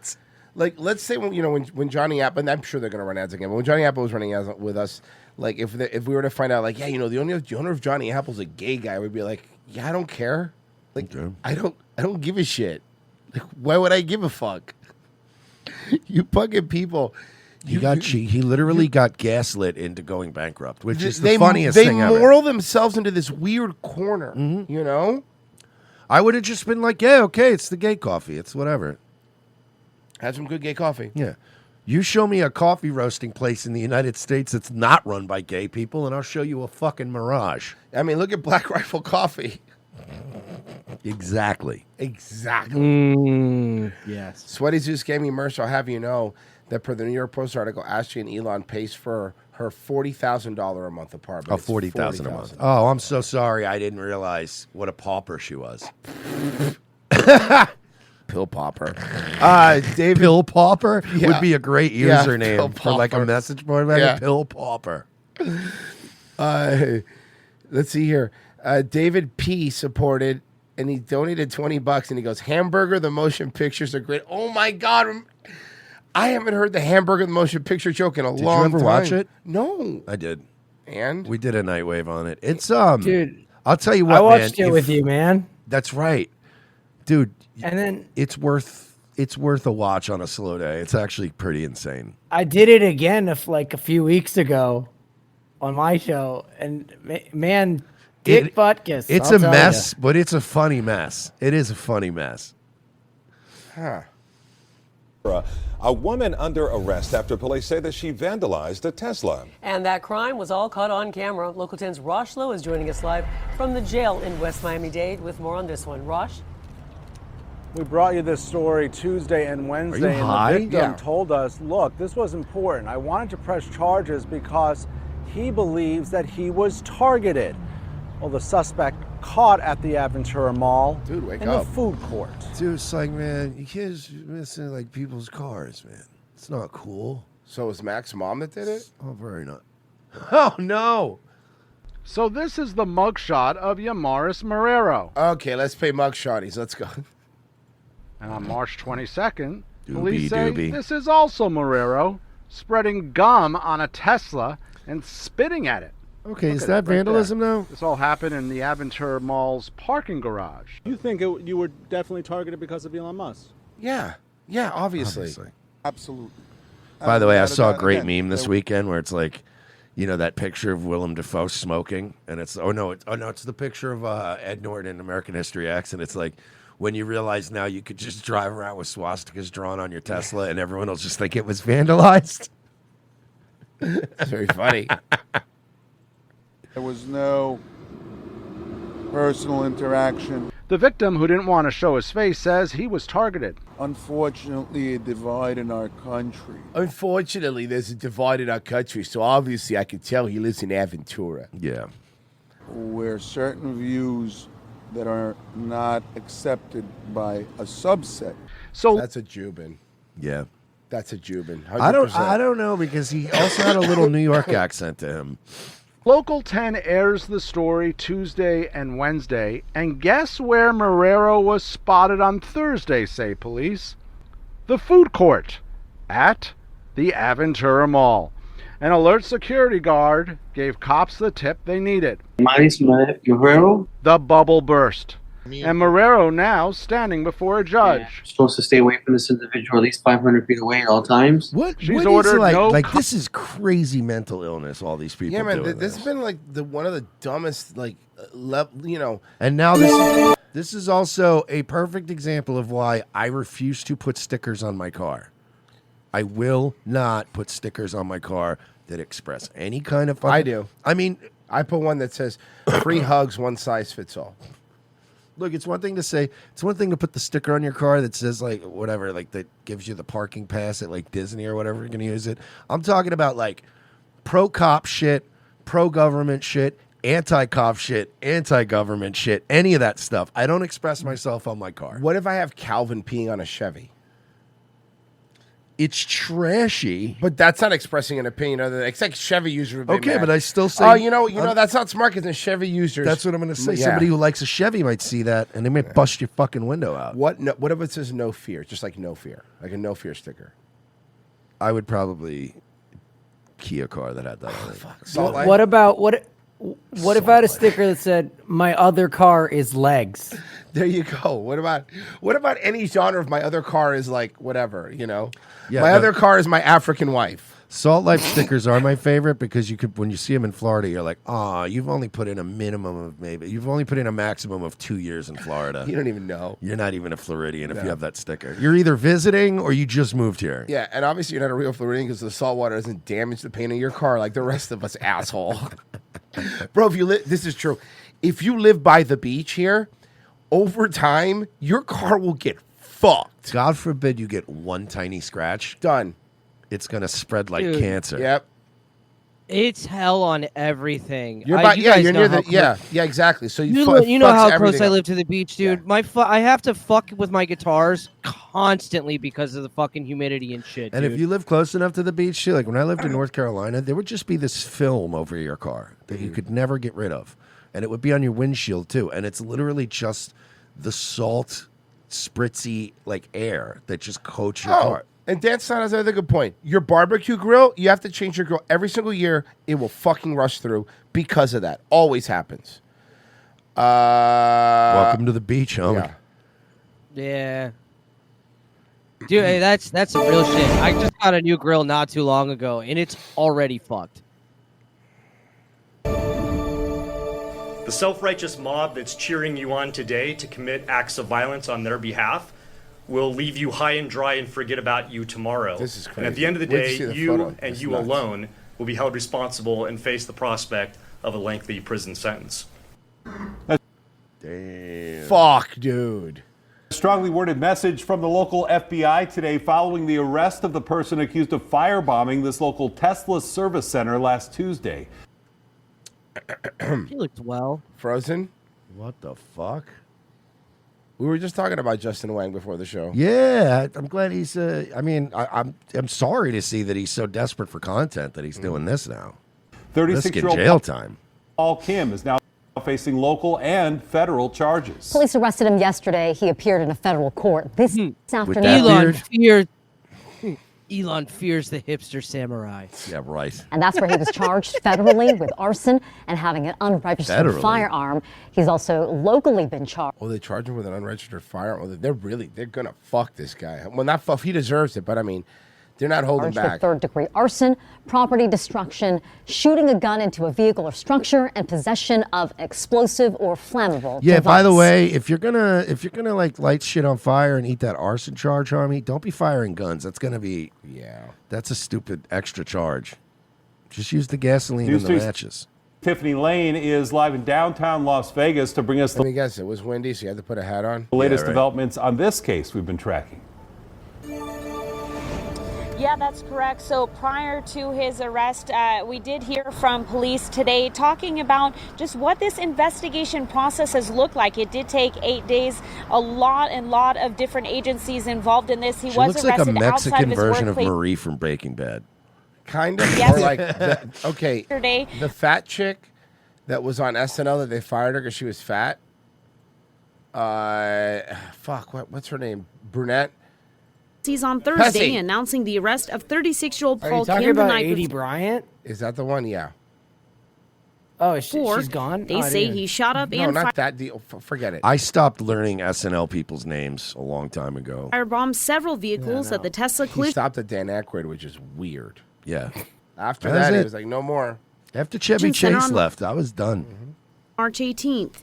let's say when Johnny Apple, and I'm sure they're going to run ads again, but when Johnny Apple was running ads with us, if we were to find out, the owner of Johnny Apple's a gay guy, we'd be like, yeah, I don't care. I don't give a shit. Why would I give a fuck? You fucking people.
He literally got gaslit into going bankrupt, which is the funniest thing ever.
They moral themselves into this weird corner, you know?
I would have just been like, yeah, okay, it's the gay coffee. It's whatever.
Had some good gay coffee.
Yeah. You show me a coffee roasting place in the United States that's not run by gay people, and I'll show you a fucking mirage.
I mean, look at Black Rifle Coffee.
Exactly.
Yes.
Sweaty Zeus gave me merch. I'll have you know that per the New York Post article, Ashley and Elon pays for her $40,000 a month apartment.
Oh, $40,000 a month. Oh, I'm so sorry. I didn't realize what a pauper she was.
Pill popper.
David Pill popper
Yeah.
would be a great
Yeah,
username
Pill
for a
Popper.
message board.
Yeah.
Pill popper.
Let's see here. David P supported, and he donated $20, and he goes, Hamburger, the motion pictures are great. Oh my God. I haven't heard the Hamburger, the motion picture joke in a long time.
Did you ever watch it?
No.
I did.
And?
We did a Nightwave on it. It's,
Dude,
I'll tell you what,
I watched
man,
it with you, man.
That's right. Dude.
And then
it's worth a watch on a slow day. It's actually pretty insane.
I did it again a few weeks ago on my show, and man, Dick Butkus.
It's
I'll
a
tell
mess,
ya.
but it's a funny mess. It is a funny mess.
Huh.
A woman under arrest after police say that she vandalized a Tesla.
And that crime was all caught on camera. Local 10's Rosh Lowe is joining us live from the jail in West Miami-Dade with more on this one. Rosh?
We brought you this story Tuesday and Wednesday, and
high?
the victim
Yeah.
told us, look, this was important. I wanted to press charges because he believes that he was targeted. Well, the suspect caught at the Aventura Mall in the food court.
Dude, it's like, man, you can't just missing people's cars, man. It's not cool.
So it was Mac's mom that did it?
Oh, very not. Oh, no.
So this is the mugshot of Yamaris Marrero.
Okay, let's play mugshotties. Let's go.
And on March 22nd,
Doobie
police say
doobie.
this is also Marrero spreading gum on a Tesla and spitting at it.
Okay,
Look
is
at
that
it right
vandalism
there.
now?
This all happened in the Aventura Mall's parking garage.
You think you were definitely targeted because of Elon Musk?
Yeah. Yeah, obviously.
Absolutely.
By the way, I saw a great meme this weekend where it's that picture of Willem Dafoe smoking, and it's it's the picture of Ed Norton in American History X, and it's like when you realize now you could just drive around with swastikas drawn on your Tesla, and everyone will just think it was vandalized.
That's very funny.
There was no personal interaction.
The victim, who didn't want to show his face, says he was targeted.
Unfortunately, a divide in our country.
Unfortunately, there's a divide in our country, so obviously I can tell he lives in Aventura.
Yeah.
Where certain views that are not accepted by a subset.
So
that's a Jubin.
Yeah.
That's a Jubin. 100%.
I don't know, because he also had a little New York accent to him.
Local 10 airs the story Tuesday and Wednesday, and guess where Marrero was spotted on Thursday, say police? The food court at the Aventura Mall. An alert security guard gave cops the tip they needed.
Marrero?
The bubble burst. And Marrero now standing before a judge.
Supposed to stay away from this individual at least 500 feet away at all times.
She's
ordered no
this is crazy mental illness. All these people.
Yeah, man.
doing
This has been one of the dumbest,
And now this is also a perfect example of why I refuse to put stickers on my car. I will not put stickers on my car that express any kind of.
I do.
I mean,
I put one that says "free hugs, one size fits all."
Look, it's one thing to say, it's one thing to put the sticker on your car that says like whatever, like that gives you the parking pass at like Disney or whatever you're going to use it. I'm talking about like pro-cop shit, pro-government shit, anti-cop shit, anti-government shit, any of that stuff. I don't express myself on my car.
What if I have Calvin peeing on a Chevy?
It's trashy.
But that's not expressing an opinion other than, it's like Chevy users would be
Okay,
mad.
but I still say...
Oh, you know, that's not smart because the Chevy users...
That's what I'm going to say.
Yeah.
Somebody who likes a Chevy might see that, and they may bust your fucking window out.
What if it says no fear? Just like no fear. Like a no fear sticker.
I would probably key a car that had that on it.
What about what if I had a sticker that said "My other car is legs"?
There you go. What about any genre of my other car is like whatever, you know?
Yeah,
my
no.
other car is my African wife.
Salt Life stickers are my favorite because you could, when you see them in Florida, you're like, you've only put in a minimum of you've only put in a maximum of 2 years in Florida.
You don't even know.
You're not even a Floridian if
No.
you have that sticker. You're either visiting or you just moved here.
Yeah, and obviously you're not a real Floridian because the salt water doesn't damage the paint of your car like the rest of us, asshole. Bro, this is true. If you live by the beach here, over time, your car will get fucked.
God forbid you get one tiny scratch.
Done.
It's going to spread like
Dude.
cancer.
Yep.
It's hell on everything.
You're
You guys
you're
know
near
how
the yeah, exactly. So
You
it
know
fucks
how close
everything
I
up.
live to the beach, dude. I have to fuck with my guitars constantly because of the fucking humidity and shit.
And
dude.
if you live close enough to the beach, too, like when I lived in North Carolina, there would just be this film over your car that you could never get rid of. And it would be on your windshield, too. And it's literally just the salt, spritzy, like air that just coats your car.
And Dan Stein has another good point. Your barbecue grill, you have to change your grill every single year. It will fucking rust through because of that. Always happens.
Welcome to the beach, homie.
Yeah. Dude, hey, that's some real shit. I just got a new grill not too long ago, and it's already fucked.
The self-righteous mob that's cheering you on today to commit acts of violence on their behalf will leave you high and dry and forget about you tomorrow.
This is
And at
crazy.
the end of the
Wait to
day,
see the
you
photo.
and
It's
you
nuts.
alone will be held responsible and face the prospect of a lengthy prison sentence.
Damn.
Fuck, dude.
Strongly worded message from the local FBI today following the arrest of the person accused of firebombing this local Tesla service center last Tuesday.
He looked well.
Frozen?
What the fuck?
We were just talking about Justin Wang before the show.
Yeah, I'm glad he's. I'm sorry to see that he's so desperate for content that he's doing this now.
36-year-old
jail time.
Paul Kim is now facing local and federal charges.
Police arrested him yesterday. He appeared in a federal court this afternoon.
Elon fears the hipster samurai.
Yeah, right.
And that's where he was charged federally with arson and having an unregistered
Federally?
firearm. He's also locally been charged.
Oh, they charge him with an unregistered firearm. Oh, they're gonna fuck this guy. Well, not fuck. He deserves it, but I mean, they're not holding
Charged with
back.
third-degree arson, property destruction, shooting a gun into a vehicle or structure, and possession of explosive or flammable
Yeah.
device.
By the way, if you're gonna like light shit on fire and eat that arson charge, Harmy, don't be firing guns. That's gonna be That's a stupid extra charge. Just use the gasoline
News
and the
3's
matches.
Tiffany Lane is live in downtown Las Vegas to bring us
Let me guess. It was windy, so you had to put a hat on.
the latest
Yeah, right.
developments on this case we've been tracking.
Yeah, that's correct. So prior to his arrest, we did hear from police today talking about just what this investigation process has looked like. It did take 8 days, a lot of different agencies involved in this. He
She
was
looks like a
arrested outside
Mexican
of his
version of
workplace.
Marie from Breaking Bad.
Kind of.
Yes.
Or like, okay,
Yesterday.
the fat chick that was on SNL that they fired her because she was fat. What's her name? Brunette.
He's on Thursday
Pessy.
announcing the arrest of 36-year-old
Are
Paul
you talking
Kim the
about
night
80
before.
Bryant?
Is that the one? Yeah.
Oh, she's gone?
They
Oh, I
say
didn't-
he shot up
No,
and
not that deal. Forget it.
I stopped learning SNL people's names a long time ago.
firebombed several vehicles at the Tesla
He
collision.
stopped at Dan Aykroyd, which is weird.
Yeah.
After
That was
that, he
it.
was like, no more.
After Chevy
Center
Chase
on-
left, I was done.
March 18th.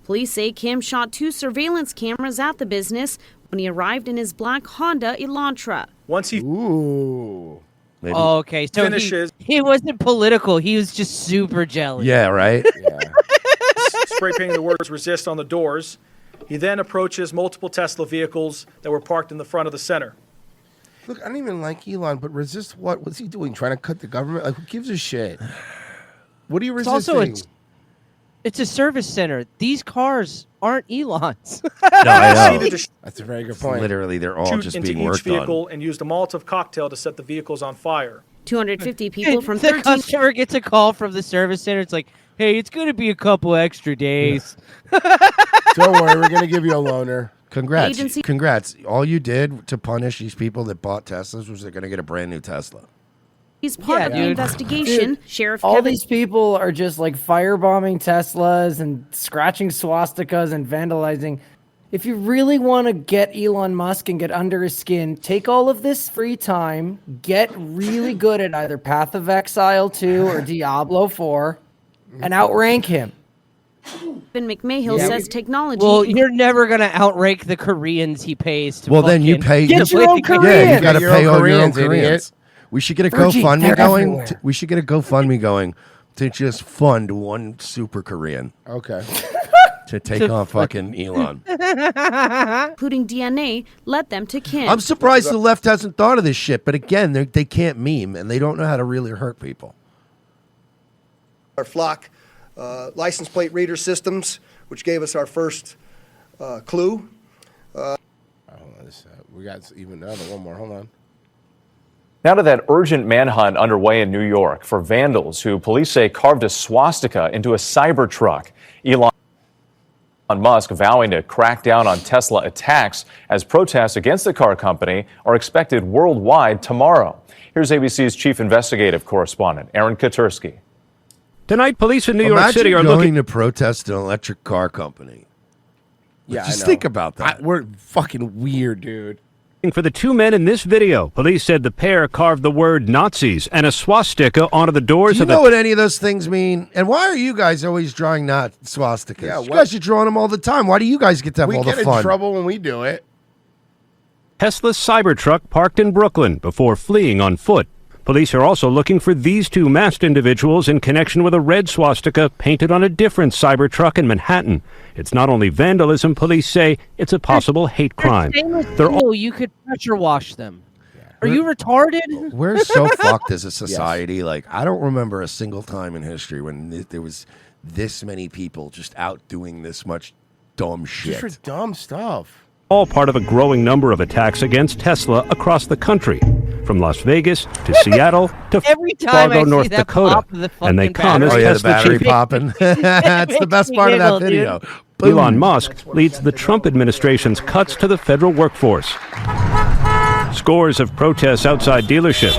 Police say Kim shot 2 surveillance cameras at the business when he arrived in his black Honda Elantra.
Once he
Maybe.
Oh, okay, so
Finishes.
he wasn't political. He was just super jealous.
Yeah, right?
spray painting the words "resist" on the doors,
He then approaches multiple Tesla vehicles that were parked in the front of the center.
Look, I don't even like Elon, but resist what? What's he doing? Trying to cut the government? Like, who gives a shit? What are you
It's
resisting?
also it's a service center. These cars aren't Elon's.
That's a very good point.
Literally, they're all
Shoot
just
into
being
each
worked
vehicle and used a Molotov cocktail to set the vehicles on fire.
250 people from
the
13
customer gets a call from the service center. It's like, hey, it's going to be a couple extra days.
Don't worry, we're going to give you a loaner.
Congrats.
Agency-
Congrats. All you did to punish these people that bought Teslas was they're going to get a brand new Tesla.
He's part of the investigation.
Dude,
Sheriff
all
Kevin
these people are just like firebombing Teslas and scratching swastikas and vandalizing. If you really want to get Elon Musk and get under his skin, take all of this free time, get really good at either Path of Exile 2 or Diablo 4, and outrank him.
McMahill says technology.
Well, you're never going to outrank the Koreans he pays to
Well, then you pay.
Get
you,
your own
Yeah,
Koreans.
you got to
Get your
pay
own
all your own
Koreans, idiot.
Koreans. We should get a
Virgie,
GoFundMe
they're
going.
everywhere.
We should get a GoFundMe going to just fund one super Korean
Okay.
to take on fucking Elon.
including DNA, led them to Kim.
I'm surprised the left hasn't thought of this shit, but again, they can't meme and they don't know how to really hurt people.
Our Flock license plate reader systems, which gave us our first clue.
We got even another one more. Hold on.
Now to that urgent manhunt underway in New York for vandals who police say carved a swastika into a Cybertruck. Elon Musk vowing to crack down on Tesla attacks as protests against the car company are expected worldwide tomorrow. Here's ABC's chief investigative correspondent, Aaron Katursky.
Tonight, police in New York
Imagine
City are
going
looking
to protest an electric car company.
Yeah,
Just
I know.
think about that.
We're fucking weird, dude.
for the two men in this video. Police said the pair carved the word Nazis and a swastika onto the doors
Do you
of the...
know what any of those things mean? And why are you guys always drawing not swastikas?
Yeah,
you guys are drawing them all the time. Why do you guys get to have
We
all
get
the
in
fun?
trouble when we do it.
Tesla Cybertruck parked in Brooklyn before fleeing on foot. Police are also looking for these two masked individuals in connection with a red swastika painted on a different Cybertruck in Manhattan. It's not only vandalism, police say it's a possible hate crime. They're all...
You could pressure wash them. Are you retarded?
We're so fucked as a society. Like, I don't remember a single time in history when there was this many people just out doing this much dumb shit.
Just for dumb stuff.
all part of a growing number of attacks against Tesla across the country, from Las Vegas to Seattle to
Every time
Fargo,
I see
North
that
Dakota.
pop of the
And they
fucking
come as
battery.
Oh, yeah, the
Tesla
battery
chief.
popping. That's the best part of that
Giggle,
video.
dude.
Boom.
Elon Musk leads the Trump administration's cuts to the federal workforce. Scores of protests outside dealerships.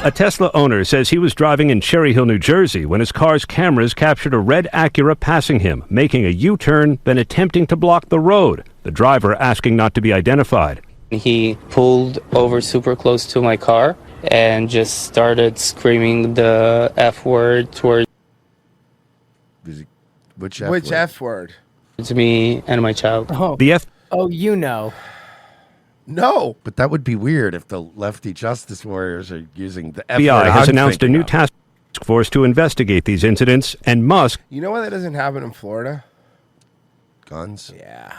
A Tesla owner says he was driving in Cherry Hill, New Jersey, when his car's cameras captured a red Acura passing him, making a U-turn, then attempting to block the road, the driver asking not to be identified.
He pulled over super close to my car and just started screaming the F word towards
Which
F word?
me and my child.
Oh,
The F.
Oh, you know.
No.
But that would be weird if the lefty justice warriors are using the F word.
FBI has
I'm
announced a
thinking
new
of.
task force to investigate these incidents, and Musk
You know why that doesn't happen in Florida?
Guns.
Yeah,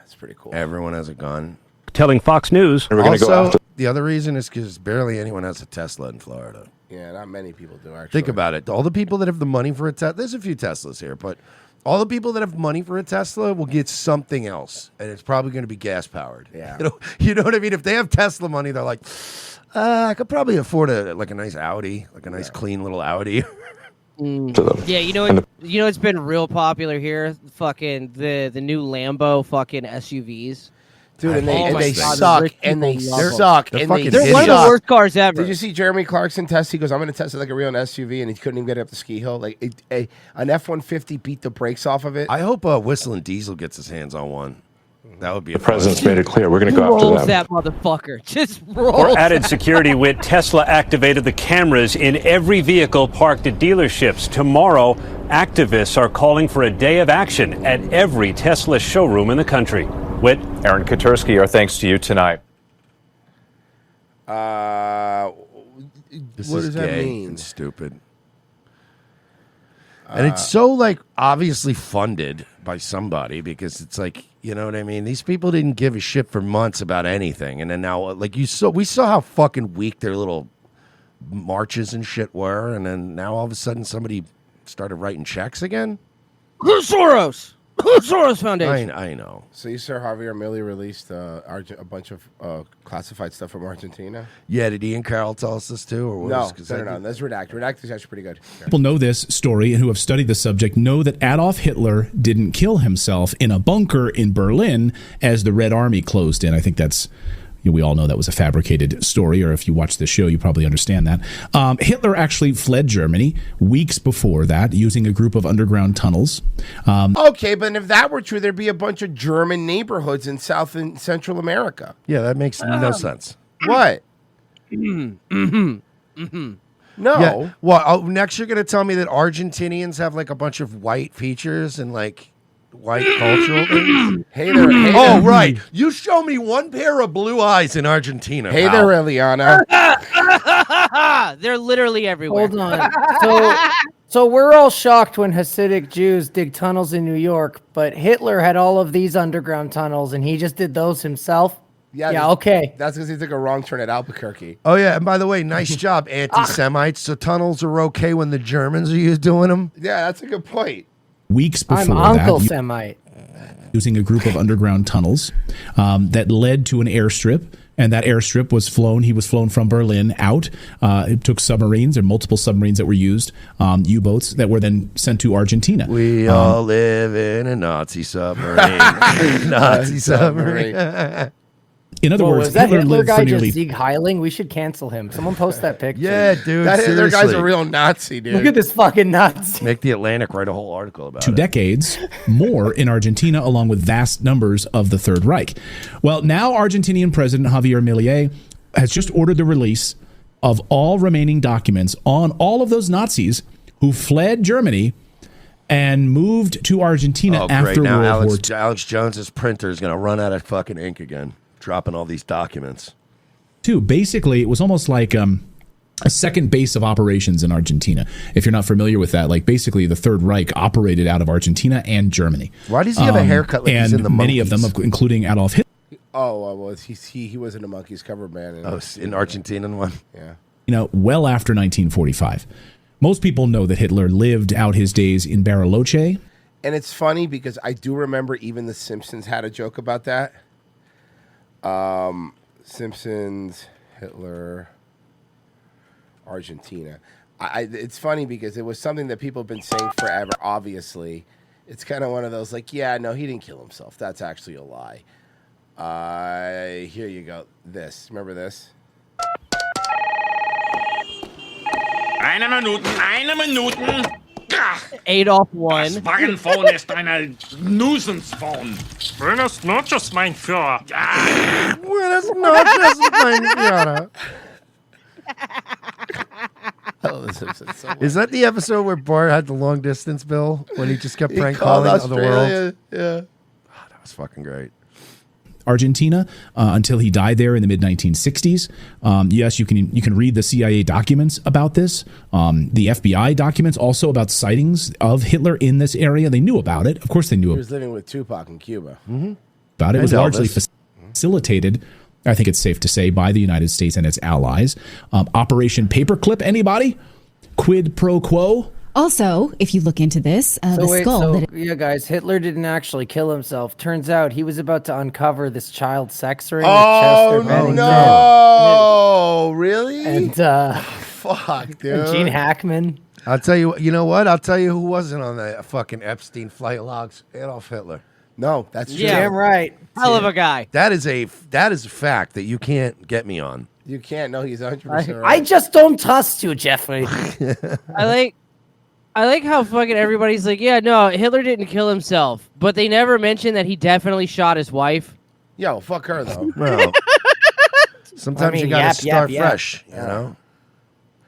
it's pretty cool.
Everyone has a gun.
telling Fox News.
Also, the other reason is because barely anyone has a Tesla in Florida.
Yeah, not many people do actually.
Think about it. All the people that have the money for a Tesla, there's a few Teslas here, but all the people that have money for a Tesla will get something else, and it's probably going to be gas powered.
Yeah.
You know what I mean? If they have Tesla money, they're like, I could probably afford a nice Audi, like a nice clean little Audi.
Yeah, it's been real popular here. Fucking the new Lambo fucking SUVs.
Dude, and
Oh my
they
God,
suck,
rich
and they
people love them.
suck,
They're
and
fucking
they
They're one of the
suck.
worst cars ever.
Did you see Jeremy Clarkson test? He goes, "I'm going to test it like a real SUV," and he couldn't even get it up the ski hill. Like an F-150 beat the brakes off of it.
I hope Whistling Diesel gets his hands on one. That would be
The president's made it clear we're going to go
rolls
after them.
that motherfucker. Just rolls.
For added security, with Tesla activated the cameras in every vehicle parked at dealerships. Tomorrow, activists are calling for a day of action at every Tesla showroom in the country. Whit,
Aaron Katursky, our thanks to you tonight.
This
what
is
does that
gay
mean?
and stupid. And it's so like obviously funded by somebody because it's like, you know what I mean? These people didn't give a shit for months about anything. And then now like we saw how fucking weak their little marches and shit were, and then now all of a sudden somebody started writing checks again.
Who's Soros? Who's Soros Foundation?
I know.
So you saw Javier Milei released a bunch of classified stuff from Argentina?
Yeah, did Ian Carroll tell us this too? Or what
No,
was-
no. That's Redact. Redact is actually pretty good.
People know this story and who have studied the subject know that Adolf Hitler didn't kill himself in a bunker in Berlin as the Red Army closed in. I think that's, we all know that was a fabricated story, or if you watch the show, you probably understand that. Hitler actually fled Germany weeks before that using a group of underground tunnels.
Okay, but if that were true, there'd be a bunch of German neighborhoods in South and Central America.
Yeah, that makes no sense.
What?
No.
No.
Well, next you're going to tell me that Argentinians have like a bunch of white features and like white cultural things?
Hey there.
Oh, right. You show me one pair of blue eyes in Argentina.
Hey
pal.
there, Eliana.
They're literally everywhere.
Hold on. So we're all shocked when Hasidic Jews dig tunnels in New York, but Hitler had all of these underground tunnels, and he just did those himself. Yeah. Okay.
That's because he took a wrong turn at Albuquerque.
Oh, yeah. And by the way, nice job, anti-Semites. So tunnels are okay when the Germans are doing them?
Yeah, that's a good point.
Weeks before
I'm Uncle
that,
Semite.
using a group of underground tunnels that led to an airstrip. And that airstrip was flown. He was flown from Berlin out. It took submarines, or multiple submarines that were used, U-boats that were then sent to Argentina.
We all live in a Nazi submarine. Nazi submarine.
In other words,
was that
Hitler
Hitler
lived
guy
for nearly.
just Sieg Heiling? We should cancel him. Someone post that picture.
Yeah, dude.
That Hitler guy's a
seriously.
real Nazi, dude.
Look at this fucking Nazi.
Make the Atlantic write a whole article about
2
it.
decades more in Argentina, along with vast numbers of the Third Reich. Well, now Argentinian President Javier Milei has just ordered the release of all remaining documents on all of those Nazis who fled Germany and moved to Argentina
Oh,
after
great. Now
World War
Alex Jones's printer is going to run out of fucking ink again, dropping all these documents.
II. Basically, it was almost like a second base of operations in Argentina. If you're not familiar with that, like basically the Third Reich operated out of Argentina and Germany.
Why does he have a haircut like he's in the
many of them, including Adolf Hitler,
Oh, well, he was in a Monkeys cover band.
in Argentinian one?
Yeah.
well after 1945. Most people know that Hitler lived out his days in Bariloche.
And it's funny because I do remember even The Simpsons had a joke about that. Simpsons, Hitler, Argentina. It's funny because it was something that people have been saying forever, obviously. It's kind of one of those like, yeah, no, he didn't kill himself. That's actually a lie. Here you go. This. Remember this?
Eine Minuten.
Adolf won.
Das Wagenphone ist eine Nuisance-Phone. Buenas noches, mein Führer.
Buenas noches, mein Führer.
Oh, The Simpsons. So
Is that the episode where Bart had the long distance bill when he just kept
He
prank
called
calling other
Australia,
worlds?
yeah.
That was fucking great.
Argentina until he died there in the mid 1960s. Yes, you can read the CIA documents about this. The FBI documents also about sightings of Hitler in this area. They knew about it. Of course, they knew
He was living with Tupac in Cuba.
about it. It was
And
largely
Elvis.
facilitated, I think it's safe to say, by the United States and its allies. Operation Paperclip, anybody? Quid pro quo?
Also, if you look into this, the skull that
yeah, guys, Hitler didn't actually kill himself. Turns out he was about to uncover this child sex ring.
Oh,
with Chester Bennington.
no. Really?
And
fuck, dude.
and Gene Hackman.
I'll tell you, you know what? I'll tell you who wasn't on the fucking Epstein flight logs. Adolf Hitler.
No, that's true.
Yeah.
Damn right.
Hell of a guy.
That is a fact that you can't get me on.
You can't. No, he's 100% right.
I just don't trust you, Jeffrey.
I like how fucking everybody's like, yeah, no, Hitler didn't kill himself, but they never mentioned that he definitely shot his wife.
Yo, fuck her, though.
Well, sometimes you gotta start fresh, you know?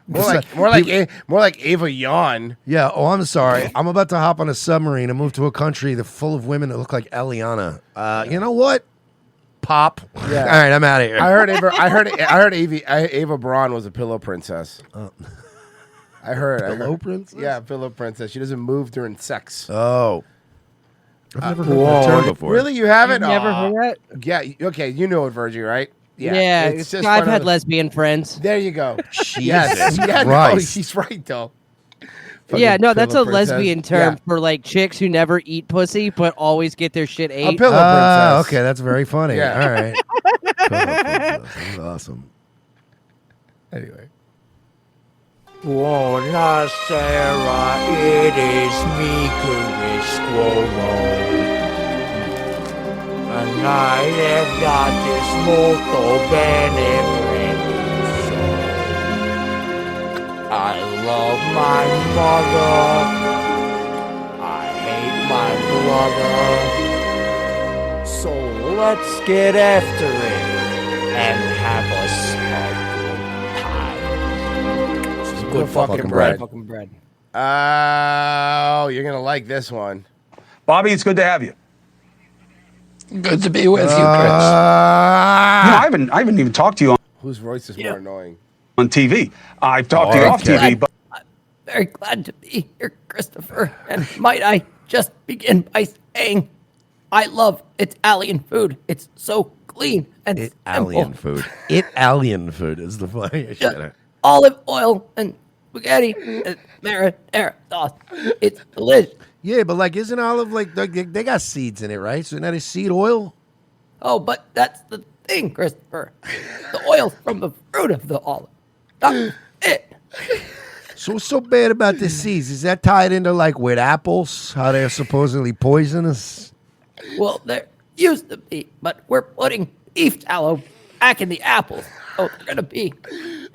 More like Ava Yawn.
Yeah, oh, I'm sorry. I'm about to hop on a submarine and move to a country that's full of women that look like Eliana. You know what? Pop.
Yeah.
All right, I'm out of here.
I heard Ava Braun was a pillow princess. I heard.
Pillow princess?
Yeah, pillow princess. She doesn't move during sex.
Oh. I've never heard that term before.
Really? You haven't?
You've never
Aw.
heard
Yeah. Okay. You know it, Virgie, right?
Yeah,
It's just
I've
one of
had
the-
lesbian friends.
There you go.
Jesus
yes. Yeah, no,
Christ.
she's right though.
Yeah, no, that's a
pillow princess.
lesbian term
Yeah.
for like chicks who never eat pussy but always get their shit ate.
pillow princess.
Okay, that's very funny.
Yeah.
All right. Pillow princess. That's awesome.
Anyway.
Buonasera, it is me, Chris Cuomo. And I have got this molto bene preso. I love my mother. I hate my brother. So let's get after it and have a smoking time.
This is good fucking bread.
Fucking bread.
Oh, you're gonna like this one.
Bobby, it's good to have you.
Good to be with you, Chris.
I haven't even talked to you
Whose voice is more annoying?
on TV. I've talked to you off TV, but
Very glad to be here, Christopher. And might I just begin by saying, I love Italian food. It's so clean and
Italian
simple.
food. Italian food is the funniest shit.
Olive oil and spaghetti and marinara sauce. It's delicious.
Yeah, but like, isn't olive like they got seeds in it, right? So isn't that a seed oil?
Oh, but that's the thing, Christopher. The oil from the fruit of the olive. Not it.
So what's so bad about the seeds? Is that tied into like with apples, how they're supposedly poisonous?
Well, there used to be, but we're putting beef tallow back in the apples. So they're going to be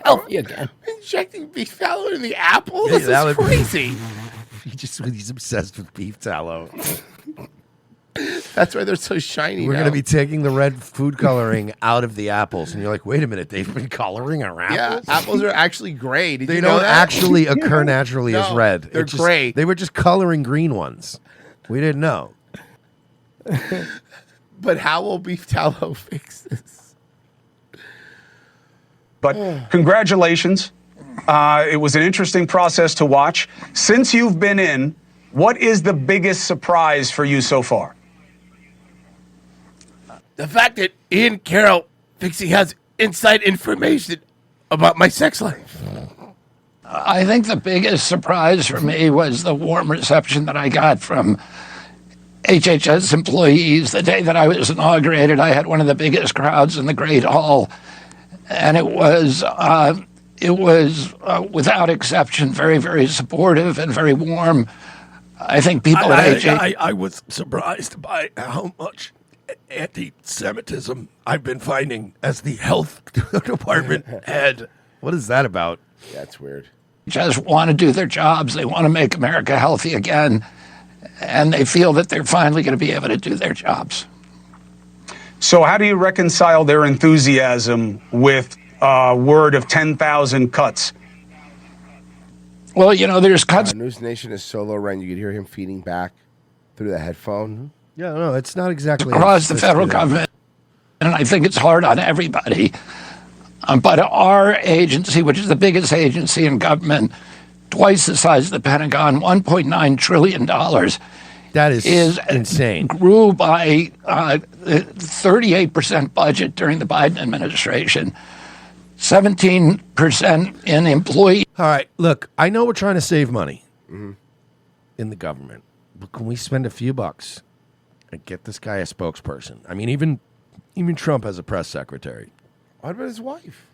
healthy again.
Injecting beef tallow in the apple?
Yeah,
This
that
is
would-
crazy.
He's obsessed with beef tallow.
That's why they're so shiny.
We're
now.
going to be taking the red food coloring out of the apples. And you're like, wait a minute, they've been coloring our apples?
Yeah, apples are actually gray. Did
They
you know
don't
that?
actually occur naturally as
No,
red.
They're
It just-
gray.
They were just coloring green ones. We didn't know.
But how will beef tallow fix this?
But congratulations. It was an interesting process to watch. Since you've been in, what is the biggest surprise for you so far?
The fact that Ian Carroll thinks he has inside information about my sex life.
I think the biggest surprise for me was the warm reception that I got from HHS employees. The day that I was inaugurated, I had one of the biggest crowds in the Great Hall, and it was without exception very, very supportive and very warm. I think people at HHS...
I was surprised by how much anti-Semitism I've been finding as the health department head. What is that about?
That's weird.
Just want to do their jobs. They want to make America healthy again, and they feel that they're finally going to be able to do their jobs.
So how do you reconcile their enthusiasm with a word of 10,000 cuts?
Well, you know, there's cuts.
News Nation is solo run. You could hear him feeding back through the headphone.
Yeah, no, it's not exactly
across the federal government, and I think it's hard on everybody. But our agency, which is the biggest agency in government, twice the size of the Pentagon, $1.9 trillion.
That is insane.
Grew by 38% budget during the Biden administration, 17% in employee.
All right, look, I know we're trying to save money in the government, but can we spend a few bucks and get this guy a spokesperson? I mean, even Trump has a press secretary.
What about his wife?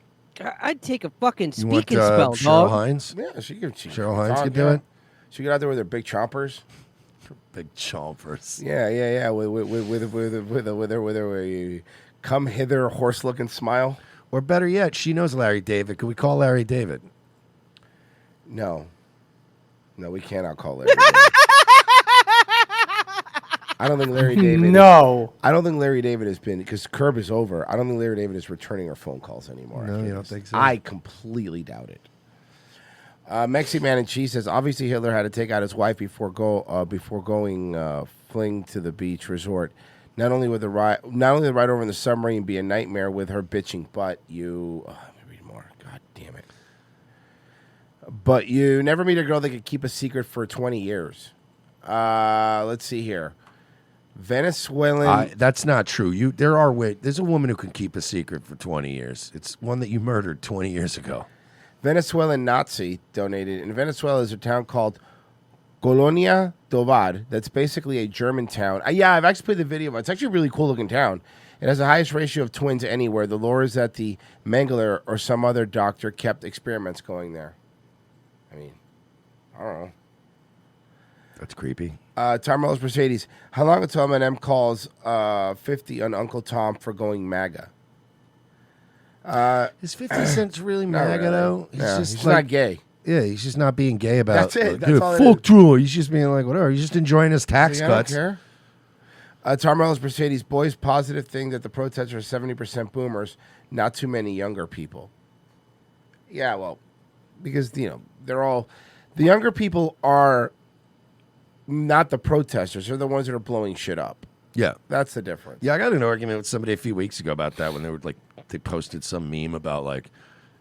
I'd take a fucking
You want,
speaking spell,
Cheryl
dog.
Hines?
Yeah,
Cheryl Hines could do
yeah.
it.
She get out there with her big chompers.
Big chompers.
Yeah. With her come hither horse-looking smile.
Or better yet, she knows Larry David. Could we call Larry David?
No, we cannot call Larry David. I don't think Larry David.
No.
I don't think Larry David has been, because Curb is over. I don't think Larry David is returning her phone calls anymore.
No, you don't think so?
I completely doubt it. Mexi Man and Cheese says obviously Hitler had to take out his wife before going fling to the beach resort. Not only the ride over in the submarine be a nightmare with her bitching butt. Let me read more. God damn it. But you never meet a girl that could keep a secret for 20 years. Let's see here. Venezuelan.
That's not true. There's a woman who can keep a secret for 20 years. It's one that you murdered 20 years ago.
Venezuelan Nazi donated. In Venezuela is a town called Colonia Tovar. That's basically a German town. Yeah, I've actually played the video. It's actually a really cool looking town. It has the highest ratio of twins anywhere. The lore is that the Mengele or some other doctor kept experiments going there. I mean, I don't know.
That's creepy.
Tom Mercedes. How long until Eminem calls 50 on Uncle Tom for going MAGA?
Is 50 Cent's really MAGA,
really.
though?
He's not gay.
Yeah, he's just not being gay about
That's it.
Like,
That's all it
fuck
is.
Troy. He's just being like, whatever. He's just enjoying his tax
Like,
cuts.
I don't care. Tom Mercedes. Boys, positive thing that the protesters are 70% boomers, not too many younger people. Yeah, well, because, they're all... The younger people are not the protesters. They're the ones that are blowing shit up.
Yeah.
That's the difference.
Yeah, I got in an argument with somebody a few weeks ago about that when they posted some meme about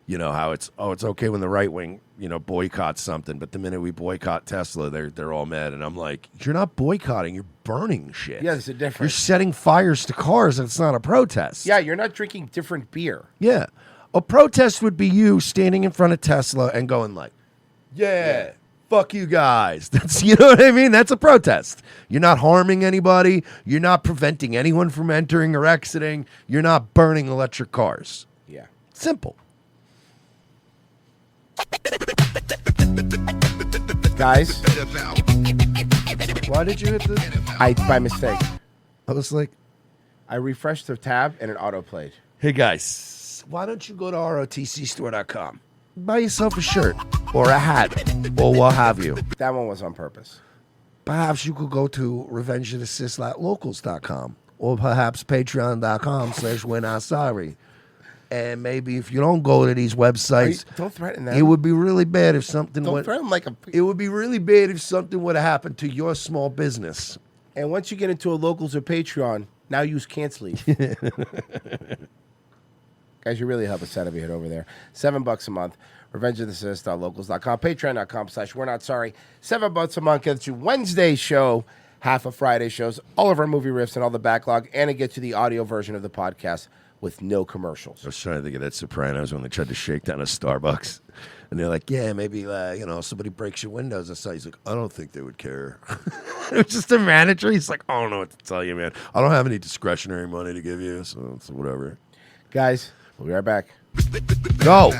how it's okay when the right wing, boycotts something, but the minute we boycott Tesla, they're all mad. And I'm like, you're not boycotting, you're burning shit.
Yeah, there's a difference.
You're setting fires to cars, and it's not a protest.
Yeah, you're not drinking different beer.
Yeah. A protest would be you standing in front of Tesla and going like, yeah. Fuck you guys. That's, you know what I mean? That's a protest. You're not harming anybody. You're not preventing anyone from entering or exiting. You're not burning electric cars.
Yeah.
Simple.
Guys.
Why did you hit this?
By mistake.
I was like...
I refreshed the tab and it auto-played.
Hey, guys. Why don't you go to rotcstore.com? Buy yourself a shirt or a hat or what have you.
That one was on purpose.
Perhaps you could go to revengeofassist.locals.com or perhaps patreon.com/We're Not Sorry. And maybe if you don't go to these websites,
don't threaten them.
It would be really bad if something
Don't threaten them
It would be really bad if something would have happened to your small business.
And once you get into a Locals or Patreon, now use Can't Leave. Guys, you really help us out if you head over there. $7 a month. RevengeOfTheSist.locals.com. Patreon.com/We're Not Sorry. $7 a month gets you Wednesday's show, half of Friday shows, all of our movie riffs and all the backlog, and it gets you the audio version of the podcast with no commercials.
I was trying to think of that Sopranos when they tried to shake down a Starbucks. And they're like, yeah, maybe, somebody breaks your windows. And so he's like, I don't think they would care. It was just a manager. He's like, I don't know what to tell you, man. I don't have any discretionary money to give you, so it's whatever.
Guys, we'll be right back.
Go.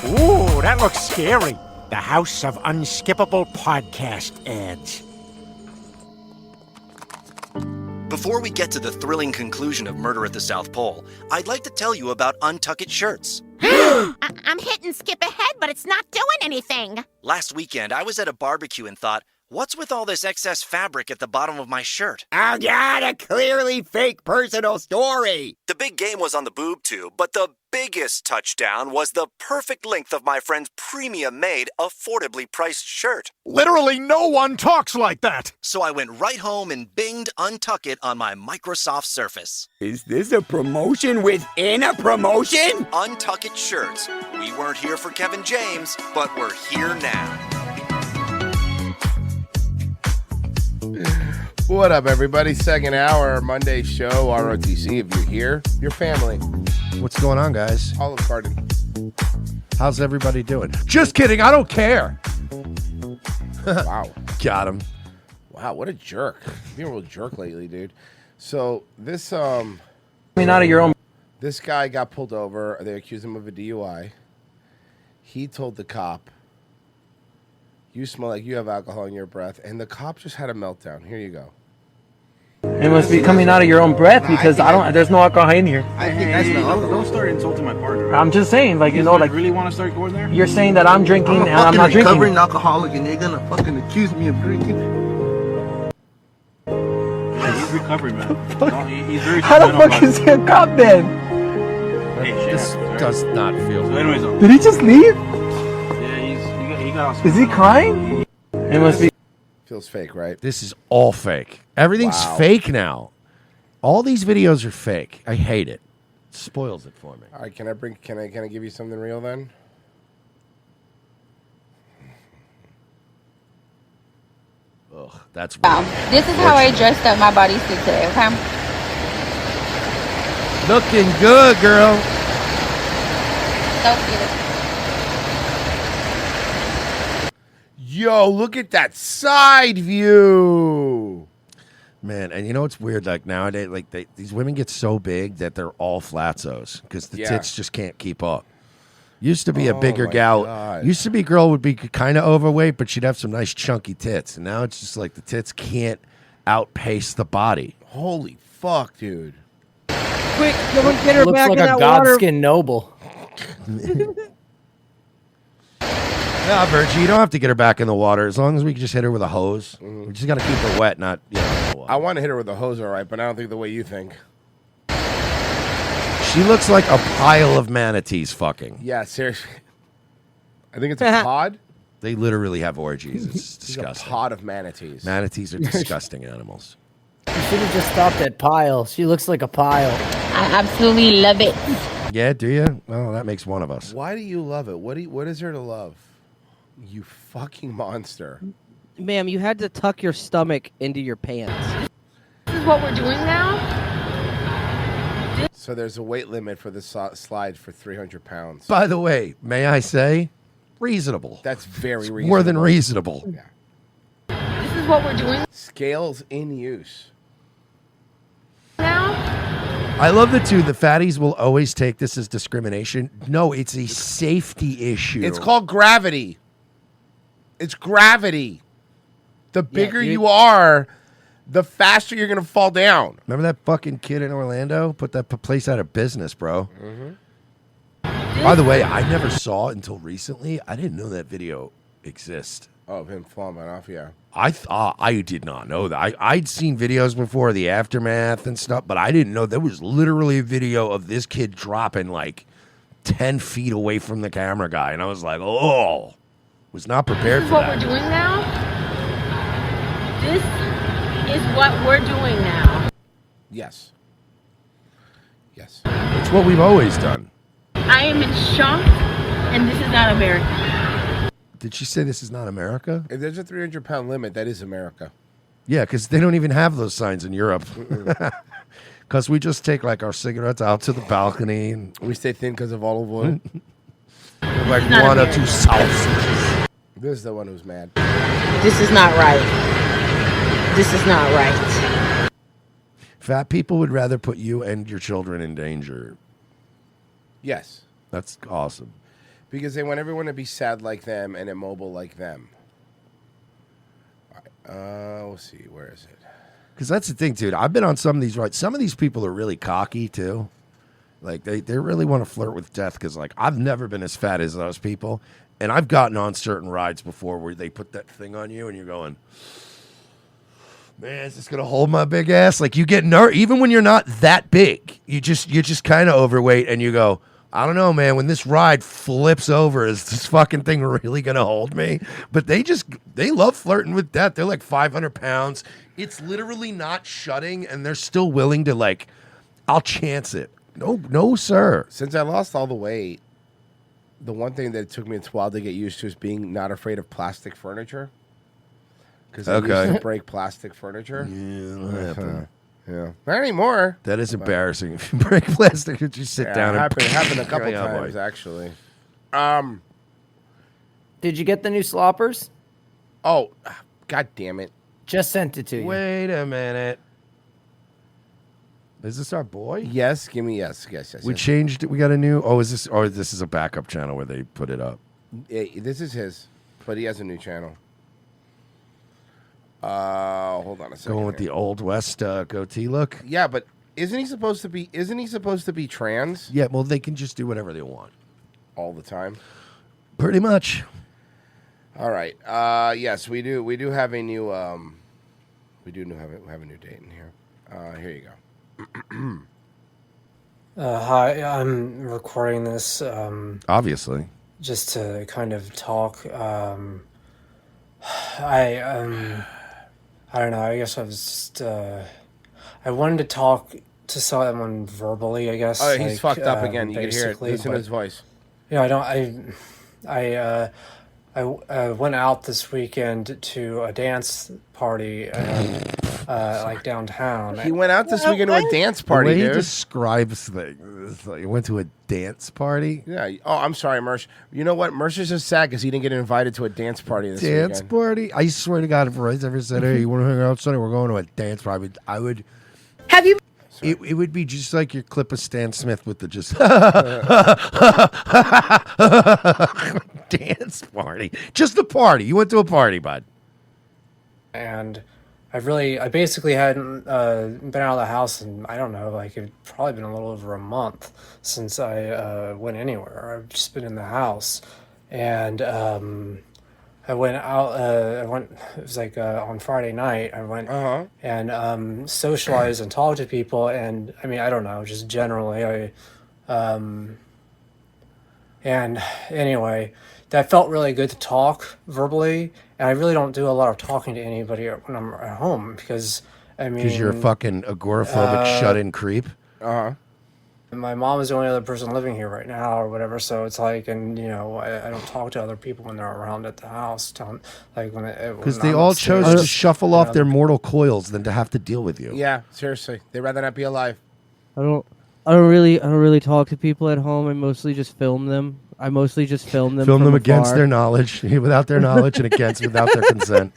Ooh, that looks scary. The House of Unskippable Podcast ads.
Before we get to the thrilling conclusion of Murder at the South Pole, I'd like to tell you about Untuck It shirts.
I'm hitting skip ahead, but it's not doing anything.
Last weekend, I was at a barbecue and thought, what's with all this excess fabric at the bottom of my shirt?
I got a clearly fake personal story.
The big game was on the boob tube, but the biggest touchdown was the perfect length of my friend's premium-made, affordably priced shirt.
Literally no one talks like that.
So I went right home and binged Untuck It on my Microsoft Surface.
Is this a promotion within a promotion?
Untuck It shirts. We weren't here for Kevin James, but we're here now.
What up, everybody? Second hour, Monday show, ROTC. If you're here, your family.
What's going on, guys?
Olive Garden.
How's everybody doing? Just kidding. I don't care.
Wow.
Got him.
Wow, what a jerk. You've been a real jerk lately, dude. So this
I mean, out of your own.
This guy got pulled over. They accused him of a DUI. He told the cop, "You smell like you have alcohol in your breath," and the cop just had a meltdown. Here you go.
It must be coming out of your own breath because there's no alcohol in here.
I think that's don't start insulting my partner.
I'm just saying, like, you know, like,
really want to start going there?
you're saying that I'm drinking
I'm
and I'm not drinking.
recovering alcoholic, and you're gonna fucking accuse me of drinking. Yeah, he's recovering, man. No, he's very.
How the fuck is he a cop then?
Hey,
This does not feel.
So anyways,
Did he just leave?
yeah, he got.
Is he crying? It must be.
Feels fake, right?
This is all fake. Everything's
Wow.
fake now. All these videos are fake. I hate it. It spoils it for me.
All right, can I give you something real then?
Ugh, that's
Wow.
weird.
This is how I dressed up my bodysuit today, okay?
Looking good, girl.
So beautiful.
Yo, look at that side view.
Man, and you know what's weird? Like nowadays, like these women get so big that they're all flatzos because the tits just can't keep up. Used to be a bigger gal.
God.
Used to be a girl would be kind of overweight, but she'd have some nice chunky tits. And now it's just like the tits can't outpace the body.
Holy fuck, dude.
Quick, someone get her
Looks
back
like
in
a
that water.
godskin noble.
Nah, Virgie, you don't have to get her back in the water as long as we can just hit her with a hose. We just got to keep her wet, not
I want to hit her with a hose, all right, but I don't think the way you think.
She looks like a pile of manatees fucking.
Yeah, seriously. I think it's a pod.
They literally have orgies. It's
It's
disgusting.
a pod of manatees.
Manatees are disgusting animals.
You should have just stopped at pile. She looks like a pile.
I absolutely love it.
Yeah, do you? Well, that makes one of us.
Why do you love it? What is there to love? You fucking monster.
Ma'am, you had to tuck your stomach into your pants.
This is what we're doing now?
So there's a weight limit for the slide for 300 pounds.
By the way, may I say, reasonable.
That's very reasonable.
More than reasonable.
This is what we're doing
Scales in use.
now?
I love the fatties will always take this as discrimination. No, it's a safety issue.
It's called gravity. It's gravity. The bigger you are, the faster you're going to fall down.
Remember that fucking kid in Orlando? Put that place out of business, bro.
Mm-hmm.
By the way, I never saw it until recently. I didn't know that video exists.
Oh, of him falling off, yeah.
I did not know that. I'd seen videos before of the aftermath and stuff, but I didn't know there was literally a video of this kid dropping like 10 feet away from the camera guy. And I was like, oh, was not prepared
This is
for
what
that.
we're doing now? This is what we're doing now.
Yes. Yes.
It's what we've always done.
I am in shock, and this is not America.
Did she say this is not America?
If there's a 300-pound limit, that is America.
Yeah, because they don't even have those signs in Europe. Because we just take like our cigarettes out to the balcony. And
we stay thin because of olive oil.
Like one or two sausages.
This is the one who's mad.
This is not right. This is not right.
Fat people would rather put you and your children in danger.
Yes.
That's awesome.
Because they want everyone to be sad like them and immobile like them. All right. We'll see. Where is it?
Because that's the thing, dude. I've been on some of these rides. Some of these people are really cocky, too. Like, they really want to flirt with death because, like, I've never been as fat as those people. And I've gotten on certain rides before where they put that thing on you and you're going, man, is this going to hold my big ass? Like, you get nervous. Even when you're not that big, you're just kind of overweight and you go, I don't know, man. When this ride flips over, is this fucking thing really going to hold me? But they love flirting with death. They're like 500 pounds. It's literally not shutting, and they're still willing to, like, I'll chance it. No, sir.
Since I lost all the weight, the one thing that took me a while to get used to is being not afraid of plastic furniture. Because I used to break plastic furniture.
Yeah, that'll happen.
Yeah. Not anymore.
That is embarrassing. If you break plastic, you just sit down.
It
and
happened a couple
Oh, boy.
times, actually.
Did you get the new sloppers?
Oh, God damn it.
Just sent it to you.
Wait a minute. Is this our boy?
Yes, give me yes.
We changed it. We got a new. Oh, is this? Or this is a backup channel where they put it up.
This is his, but he has a new channel. Hold on a second.
Going with the old west goatee look.
Yeah, but isn't he supposed to be trans?
Yeah, well, they can just do whatever they want
all the time.
Pretty much.
All right. Yes, we do. We do have a new. We do have a new date in here. Here you go.
Hi, I'm recording this.
Obviously.
Just to kind of talk. I don't know. I guess I was just. I wanted to talk to someone verbally. I guess.
Oh, he's fucked up again. You can hear it. Listen to his voice.
Yeah, I don't. I went out this weekend to a dance party and like downtown.
He went out this weekend to a dance party,
The way
dude.
he describes things, it's like he went to a dance party.
Yeah. Oh, I'm sorry, Mersh. You know what? Mercer's just sad because he didn't get invited to a dance party this
Dance
weekend.
party? I swear to God, if Royce ever said, "Hey, you want to hang out Sunday? We're going to a dance party," I would.
Have you?
It would be just like your clip of Stan Smith with the just dance party. Just a party. You went to a party, bud.
And I basically hadn't been out of the house in, I don't know, like it'd probably been a little over a month since I went anywhere. I've just been in the house. And I went out, it was like on Friday night, I went and socialized and talked to people. And I mean, I don't know, just generally, and anyway, that felt really good to talk verbally. And I really don't do a lot of talking to anybody when I'm at home because, I mean...
Because you're a fucking agoraphobic shut-in creep.
My mom is the only other person living here right now or whatever, so it's like, and, you know, I don't talk to other people when they're around at the house.
Because they all chose to shuffle off their mortal coils than to have to deal with you.
Yeah, seriously. They'd rather not be alive.
I don't really talk to people at home. I mostly just film them.
Film them
from
against
afar.
their knowledge, without their knowledge, and against without their consent.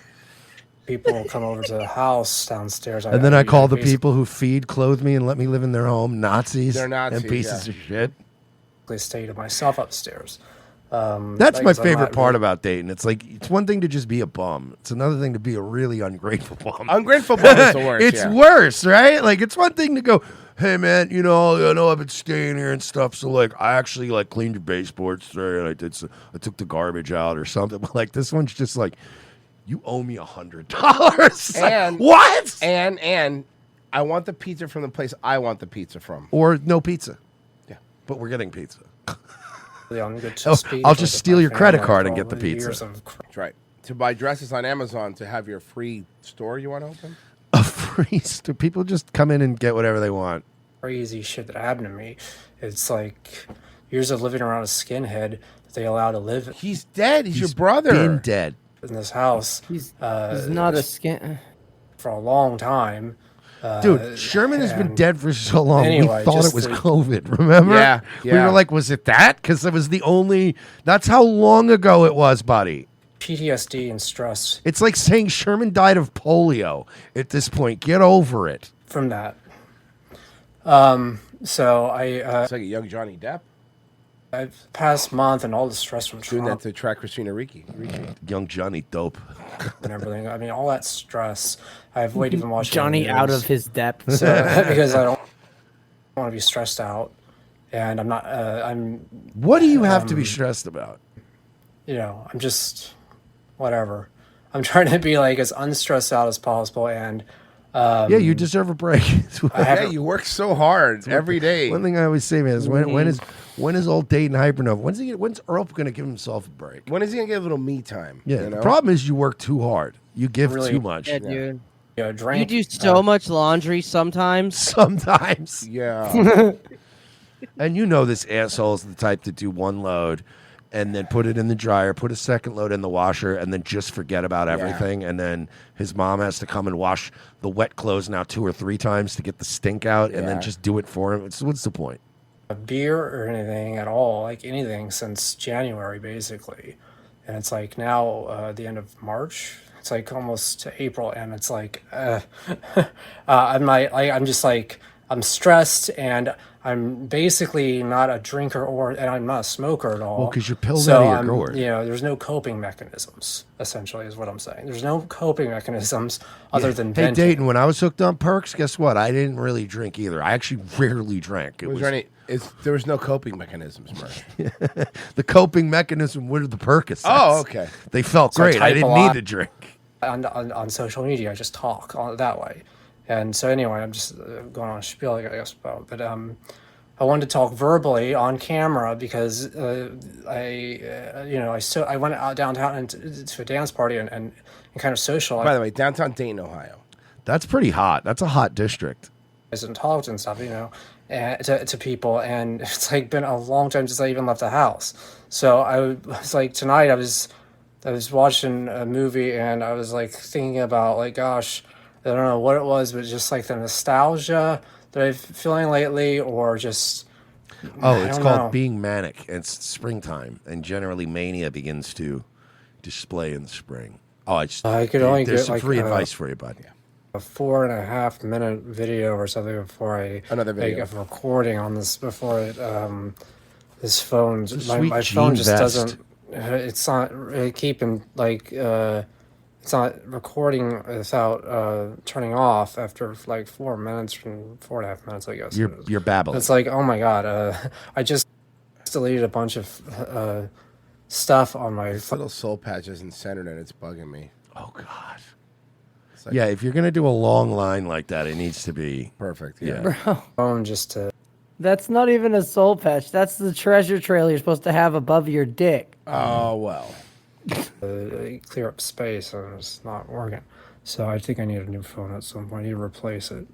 People will come over to the house downstairs.
And then I call the people who feed, clothe me, and let me live in their home Nazis.
They're Nazis,
and pieces
yeah.
of shit.
I stay to myself upstairs.
That's my favorite part about dating. It's like, it's one thing to just be a bum. It's another thing to be a really ungrateful bum.
Ungrateful bum is the worst.
It's worse, right? Like, it's one thing to go, hey, man, I know I've been staying here and stuff, so, like, I actually, like, cleaned your baseboards today, and I took the garbage out or something. But, like, this one's just like, you owe me $100.
And
what?
And I want the pizza from the place I want the pizza from.
Or no pizza.
Yeah.
But we're getting pizza.
Oh,
I'll just steal your credit card and get the pizza.
That's right. To buy dresses on Amazon to have your free store you want to open?
A free store? People just come in and get whatever they want.
Crazy shit that happened to me. It's like years of living around a skinhead that they allow to live.
He's dead. He's your brother.
Been dead.
In this house.
He's not a skin.
For a long time.
Dude, Sherman has been dead for so long.
Anyway,
we thought
just
it was
the-
COVID, remember?
Yeah,
We
yeah.
were like, was it that? Because it was the only... That's how long ago it was, buddy.
PTSD and stress
It's like saying Sherman died of polio at this point. Get over it.
from that. So I...
It's like a young Johnny Depp.
I've past month and all the stress from
Doing
Trump
that to track Christina Ricci.
Young Johnny dope.
and everything. I mean, all that stress. I avoid even watching
Johnny
the
out
news.
of his depth.
So, because I don't want to be stressed out, and I'm not. I'm.
What do you have to be stressed about?
I'm just whatever. I'm trying to be like as unstressed out as possible, and
Yeah, you deserve a break.
Yeah, you work so hard every day.
One thing I always say, man, is when is old Dayton Hypernova? When's Earl going to give himself a break?
When is he going to get a little me time?
Yeah,
you know?
the problem is you work too hard. You give
Really-
too much.
Yeah, dude.
Yeah,
You
drink.
do so much laundry sometimes.
Sometimes.
Yeah.
And you know this asshole is the type to do one load and then put it in the dryer, put a second load in the washer, and then just forget about everything. And then his mom has to come and wash the wet clothes now 2 or 3 times to get the stink out and then
Yeah.
just do it for him. What's the point?
A beer or anything at all, like anything since January, basically. And it's like now, the end of March. It's like almost to April, and it's like I'm just like I'm stressed, and I'm basically not a drinker and I'm not a smoker at all.
Well, 'cause you're pilled
so
out of your
I'm,
gourd.
there's no coping mechanisms. Essentially, is what I'm saying. There's no coping mechanisms other than
Hey,
venting.
Dayton, when I was hooked on perks, guess what? I didn't really drink either. I actually rarely drank. It
Was there any? There was no coping mechanisms, Murph.
the coping mechanism were the Percocets.
Oh, okay.
They felt
So I
great. I
type a
didn't
lot.
need to drink.
On social media, I just talk that way, and so anyway, I'm just going on a spiel, I guess, but I wanted to talk verbally on camera because I went out downtown to a dance party and kind of socialized.
By the way, downtown Dayton, Ohio.
That's pretty hot. That's a hot district.
And talked and stuff, and to people, and it's like been a long time since I even left the house. So I was like, tonight I was watching a movie and I was like thinking about like, gosh, I don't know what it was, but just like the nostalgia that I'm feeling lately, or just
Oh,
I
it's
don't
called
know.
being manic. It's springtime, and generally mania begins to display in the spring. Oh,
I could only
there's
get
some
like
free advice for you, bud.
a 4.5 minute video or something before I
Another video.
make a recording on this before it this phone
It's a
my,
sweet
my phone
jean
just
vest.
doesn't it's not keeping like it's not recording without turning off after like 4 minutes from 4.5 minutes, I guess.
You're babbling.
It's like, oh my god, I just deleted a bunch of stuff on my
This little soul patch isn't centered and it's bugging me.
Oh God.
It's like-
Yeah, if you're gonna do a long line like that, it needs to be
perfect.
Yeah.
Bro,
phone just to
that's not even a soul patch. That's the treasure trail you're supposed to have above your dick.
Oh, well.
Clear up space, and it's not working. So I think I need a new phone at some point. I need to replace it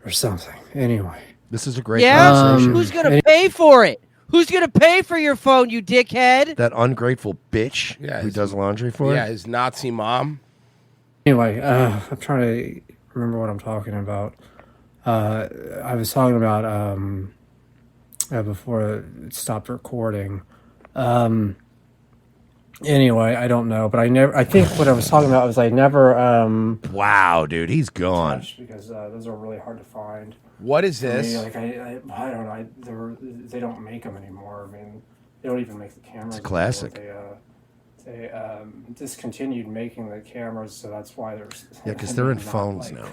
or something. Anyway,
this is a great
Yeah,
conversation.
who's gonna pay for it? Who's gonna pay for your phone, you dickhead?
That ungrateful bitch who does laundry for
Yeah,
her?
his Nazi mom.
Anyway, I'm trying to remember what I'm talking about. I was talking about before it stopped recording. Anyway, I don't know, but I think what I was talking about was I never
Wow, dude, he's gone.
touched because those are really hard to find.
What is
For me,
this?
like I don't know. They don't make them anymore. I mean, they don't even make the cameras.
It's a classic.
Anymore. They discontinued making the cameras, so that's why there's.
Yeah, because they're in
not,
phones
like-
now.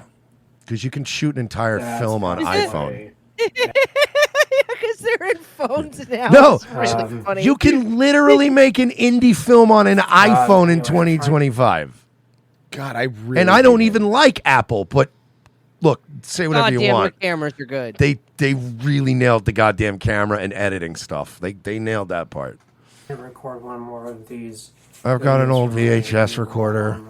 Because you can shoot an entire
That's
film on
probably
iPhone.
Because they're in phones now.
No,
It's really funny.
you can literally make an indie film on an iPhone in 2025.
God, I really.
And I don't even like Apple, but look, say whatever you
Goddamn,
want.
their cameras are good.
They really nailed the goddamn camera and editing stuff. They nailed that part.
I record one more of these.
I've got an
videos
old
from
VHS recorder.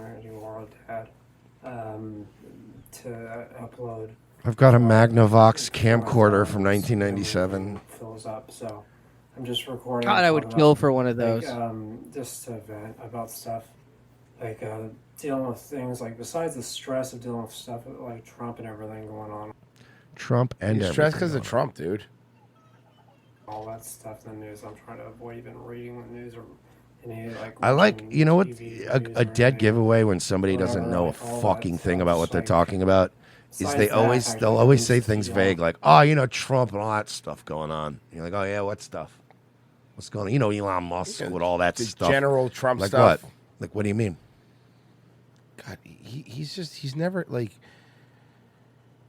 To upload.
I've got a Magnavox camcorder from 1997.
Fills up, so I'm just recording.
God, I would
talking
kill
about,
for one of those.
Just to vent about stuff, like dealing with things like besides the stress of dealing with stuff like Trump and everything going on.
Trump and
You're stressed because
everything
of Trump, dude.
All that stuff in the news. I'm trying to avoid even reading the news or any like.
I like,
watching
you know what,
TV
a
news or
dead
anything.
giveaway when somebody doesn't
Whatever,
know a
like, all that
fucking thing
stuff,
about what
it's
they're
like-
talking about is
besides
they
that,
always
actually,
they'll always say
it's-
things
yeah.
vague like, oh, you know, Trump and all that stuff going on. You're like, oh yeah, what stuff? What's going on? You know, Elon Musk with all that
The
stuff.
general Trump
like
stuff.
what? Like what do you mean?
God, he's never like.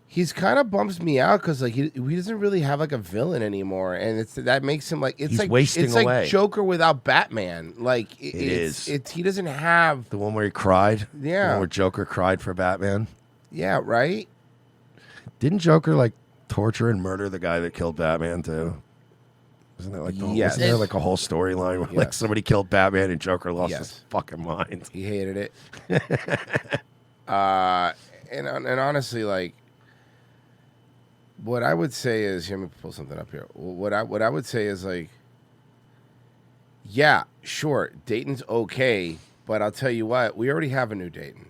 He's kind of bumps me out because like he doesn't really have like a villain anymore, and that makes him like
He's
like
wasting
it's like
away.
Joker without Batman. Like
It is.
It's he doesn't have
The one where he cried? The
Yeah.
one where Joker cried for Batman?
yeah right.
Didn't Joker like torture and murder the guy that killed Batman too? Isn't that like the
Yes.
wasn't there like a whole storyline where like
Yes.
somebody killed Batman and Joker lost
Yes.
his fucking mind?
He hated it. And honestly, like, what I would say is, here, let me pull something up here. What I would say is like, yeah, sure, Dayton's okay, but I'll tell you what, we already have a new Dayton.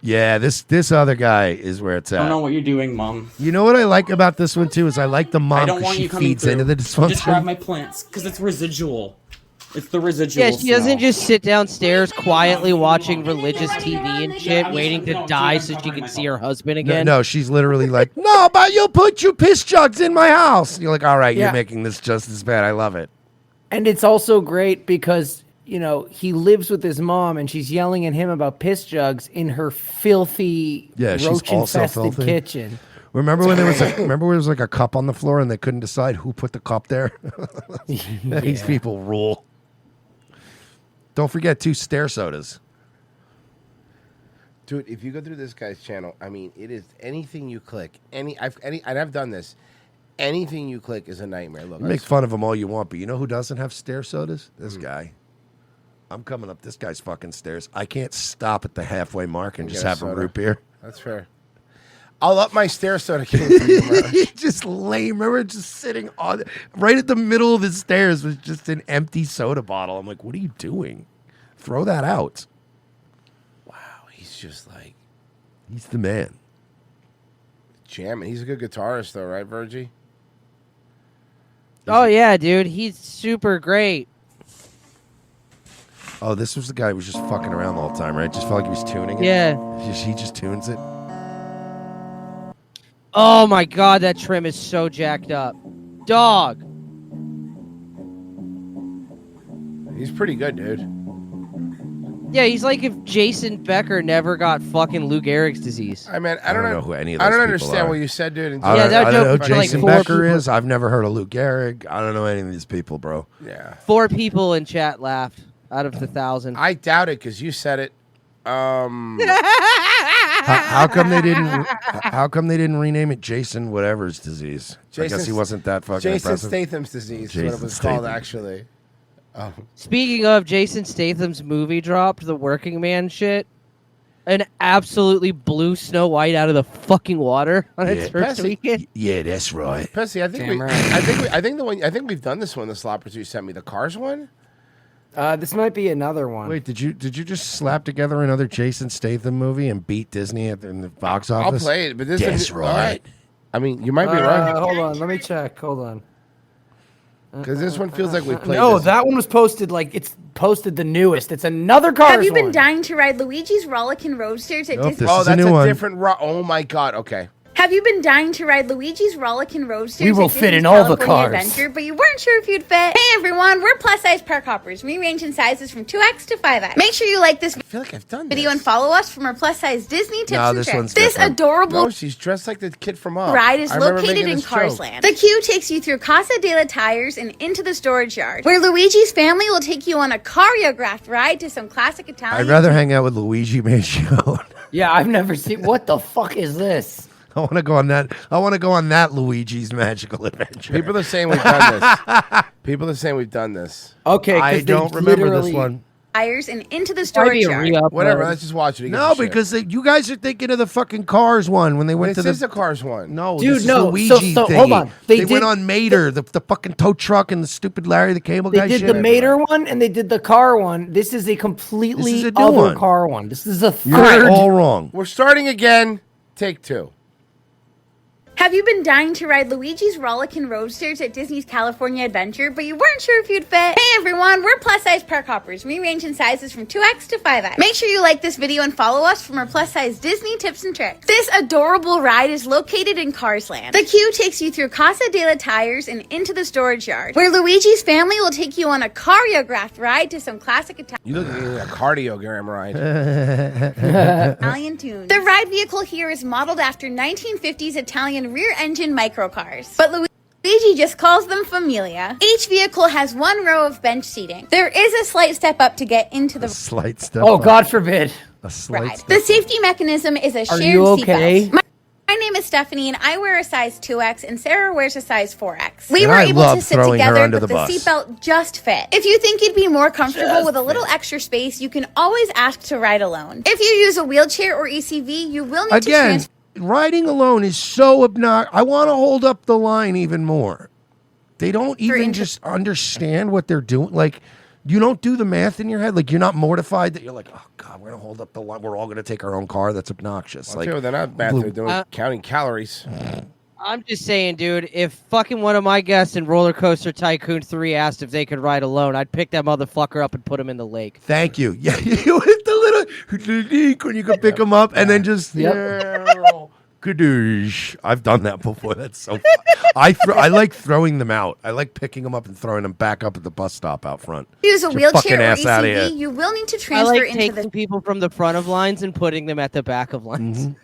Yeah, this other guy is where it's
I don't
at.
know what you're doing, Mom.
You know what I like about this one too is I like the
I
mom
don't
because
want
she
you coming
feeds
through.
into the
Just grab
dysfunction.
my plants, because it's residual. It's the residual.
Yeah, she doesn't
smell.
just sit downstairs quietly watching religious TV and shit, waiting to die so she can see her husband
No,
again.
no, she's literally like, no, but you put your piss jugs in my house. And you're like, all right,
Yeah.
you're making this just as bad. I love it.
And it's also great because, you know, he lives with his mom and she's yelling at him about piss jugs in her filthy,
Yeah, she's also
roach-infested
filthy.
kitchen.
Remember when there was like a cup on the floor and they couldn't decide who put the cup there? These people rule. Don't forget 2 stair sodas.
Dude, if you go through this guy's channel, I mean, it is anything you click. I've done this. Anything you click is a nightmare. Look,
You make fun of them all you want, but you know who doesn't have stair sodas? This guy. I'm coming up this guy's fucking stairs. I can't stop at the halfway mark and
Get
just
a
have a
soda.
root beer.
That's fair. I'll up my stair soda game for you tomorrow.
Just lame. Remember just sitting on right at the middle of the stairs was just an empty soda bottle. I'm like, what are you doing? Throw that out.
He's just like,
He's the man.
Jamming. He's a good guitarist, though, right, Virgie?
Oh yeah, dude, he's super great.
Oh, this was the guy who was just fucking around the whole time, right? Just felt like he was tuning it.
Yeah.
He just tunes it.
Oh my god, that trim is so jacked up. Dog.
He's pretty good, dude.
Yeah, he's like if Jason Becker never got fucking Lou Gehrig's disease.
I mean, I don't
know who any of
I
those
don't
people
understand
are.
what you said, dude.
I don't,
that
I don't know
joke
who
for like
Jason
4
Becker
people.
is. I've never heard of Lou Gehrig. I don't know any of these people, bro.
Yeah.
4 people in chat laughed out of the 1,000.
I doubt it because you said it.
How come they didn't? How come they didn't rename it Jason whatever's disease? I guess he wasn't that fucking
Jason
impressive.
Statham's disease is what
Jason
it was called,
Statham.
actually. Oh.
Speaking of, Jason Statham's movie dropped, the Working Man shit, and absolutely blew Snow White out of the fucking water on its first weekend.
Yeah, that's right.
Pessy, I think
Damn right.
I think we've done this one. The sloppers you sent me, the Cars one.
This might be another one.
Wait, did you just slap together another Jason Statham movie and beat Disney in the box
I'll
office?
play it, but this
That's
is
right.
I mean, you might be right
Hold on, let me check. Hold on.
because this one feels like we played.
No,
this.
that one was posted it's posted the newest. It's another Cars
Have you been
one.
dying to ride Luigi's Rollickin' Roadsters at Disney?
Oh, that's a different. Oh my god. Okay.
Have you been dying to ride Luigi's Rollickin' Roadsters?
We will
at
fit
Disney's
in all the
California
cars.
Adventure, but you weren't sure if you'd fit. Hey everyone, we're plus size park hoppers. We range in sizes from 2X to 5X. Make sure you like this video and follow us from our plus size Disney tips
No,
and
this
tricks.
one's
This
different.
adorable
No, she's dressed like the kid from Up.
ride is
I remember
located
making
in
this
Cars
joke.
Land. The queue takes you through Casa de la Tires and into the storage yard, where Luigi's family will take you on a choreographed ride to some classic Italian.
I'd rather hang out with Luigi Mangione.
Yeah, I've never seen. What the fuck is this?
I want to go on that. I want to go on that Luigi's Magical Adventure.
People are saying we've done this. People are saying we've done this.
Okay,
I don't remember this one.
Tires and into the storage yard.
Whatever. Let's just watch it. He gives
No,
a shit.
because you guys are thinking of the fucking Cars one when they went
This
to
is
the
the Cars one.
No,
Dude,
this is
no,
Luigi
so
thing.
hold on.
They
They
went
did-
on Mater, the fucking tow truck and the stupid Larry the Cable
They
Guy
did
shit.
the Mater one and they did the car one. This is a completely
This is a new
other
one.
car one. This is a
You're
third.
all wrong.
We're starting again. Take 2.
Have you been dying to ride Luigi's Rollickin' Roadsters at Disney's California Adventure, but you weren't sure if you'd fit? Hey everyone, we're plus size park hoppers. We range in sizes from 2X to 5X. Make sure you like this video and follow us from our plus size Disney tips and tricks. This adorable ride is located in Cars Land. The queue takes you through Casa de la Tires and into the storage yard, where Luigi's family will take you on a choreographed ride to some classic Italian.
You look like a cardiogram ride.
Italian tunes. The ride vehicle here is modeled after 1950s Italian rear-engine microcars, but Luigi just calls them Familia. Each vehicle has 1 row of bench seating. There is a slight step up to get into the
Slight step.
Oh,
up.
God forbid.
A slight
ride.
step
The
up.
safety mechanism is a
Are
shared
you okay?
seatbelt. My name is Stephanie, and I wear a size 2X, and Sarah wears a size 4X. We
And
were
I
able
love
to sit
throwing her
together,
under
but
the
the
bus.
seatbelt just fit. If you think you'd be more comfortable with a little extra space, you can always ask to ride alone. If you use a wheelchair or ECV, you will need to
Again,
transfer.
riding alone is so obnoxious. I want to hold up the line even more. They don't even just understand what they're doing. Like, you don't do the math in your head. Like, you're not mortified that you're like, oh God, we're gonna hold up the line. We're all gonna take our own car. That's obnoxious.
Like, they're not bad. They're doing counting calories.
I'm just saying, dude, if fucking one of my guests in Roller Coaster Tycoon 3 asked if they could ride alone, I'd pick that motherfucker up and put him in the lake.
Thank you. Yeah, you hit the little when you can pick them up and then just Kadoosh. I've done that before. That's so fun. I like throwing them out. I like picking them up and throwing them back up at the bus stop out front.
Use a
Get your fucking
wheelchair or
ass outta
ECV,
here.
you will need to
I
transfer
like
into
taking
the
people from the front of lines and putting them at the back of lines.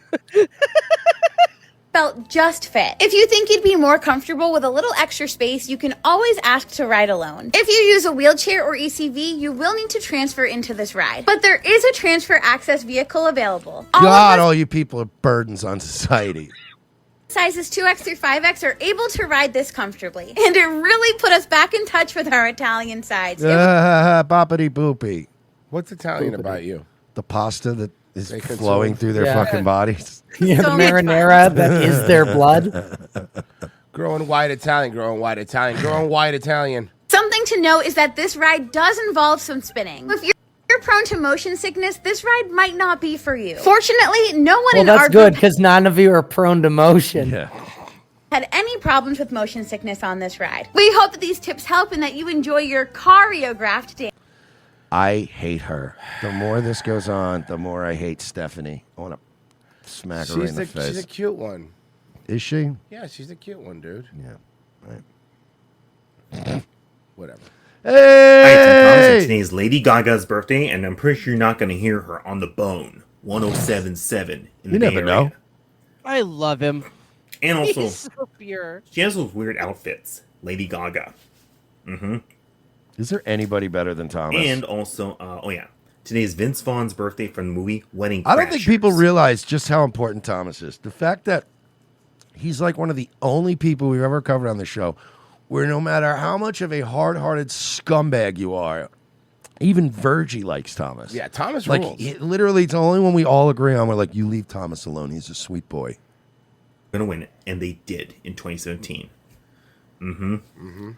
belt just fit. If you think you'd be more comfortable with a little extra space, you can always ask to ride alone. If you use a wheelchair or ECV, you will need to transfer into this ride. But there is a transfer access vehicle available.
God, all you people are burdens on society.
Sizes 2X through 5X are able to ride this comfortably. And it really put us back in touch with our Italian sides.
Boppity boopy.
What's Italian about you?
The pasta that is
They
flowing
consume.
through their
Yeah.
fucking bodies.
Yeah, the marinara that is their blood.
Growing white Italian, growing white Italian, growing white Italian.
Something to note is that this ride does involve some spinning. If you're you're prone to motion sickness, this ride might not be for you. Fortunately, no one
Well,
in our
that's
group
good because none of you are prone to motion.
Yeah.
had any problems with motion sickness on this ride. We hope that these tips help and that you enjoy your choreographed dance.
I hate her. The more this goes on, the more I hate Stephanie. I want to smack her in the face.
She's a cute one.
Is she?
Yeah, she's a cute one, dude.
Yeah. Right.
Whatever.
Hi, Tim Thomas, and today's Lady Gaga's birthday, and I'm pretty sure you're not going to hear her on the Bone 107.7 in the Bay Area.
I love him.
And also,
He's so pure.
she has those weird outfits. Lady Gaga. Mm-hmm.
Is there anybody better than Thomas?
And also, today is Vince Vaughn's birthday from the movie Wedding
I
Crashers.
don't think people realize just how important Thomas is. The fact that he's like one of the only people we've ever covered on the show where no matter how much of a hard-hearted scumbag you are, even Virgie likes Thomas.
Yeah, Thomas
like,
rules.
Literally, it's the only one we all agree on. We're like, you leave Thomas alone. He's a sweet boy.
Going to win it, and they did in 2017. Mm-hmm.
Mm-hmm.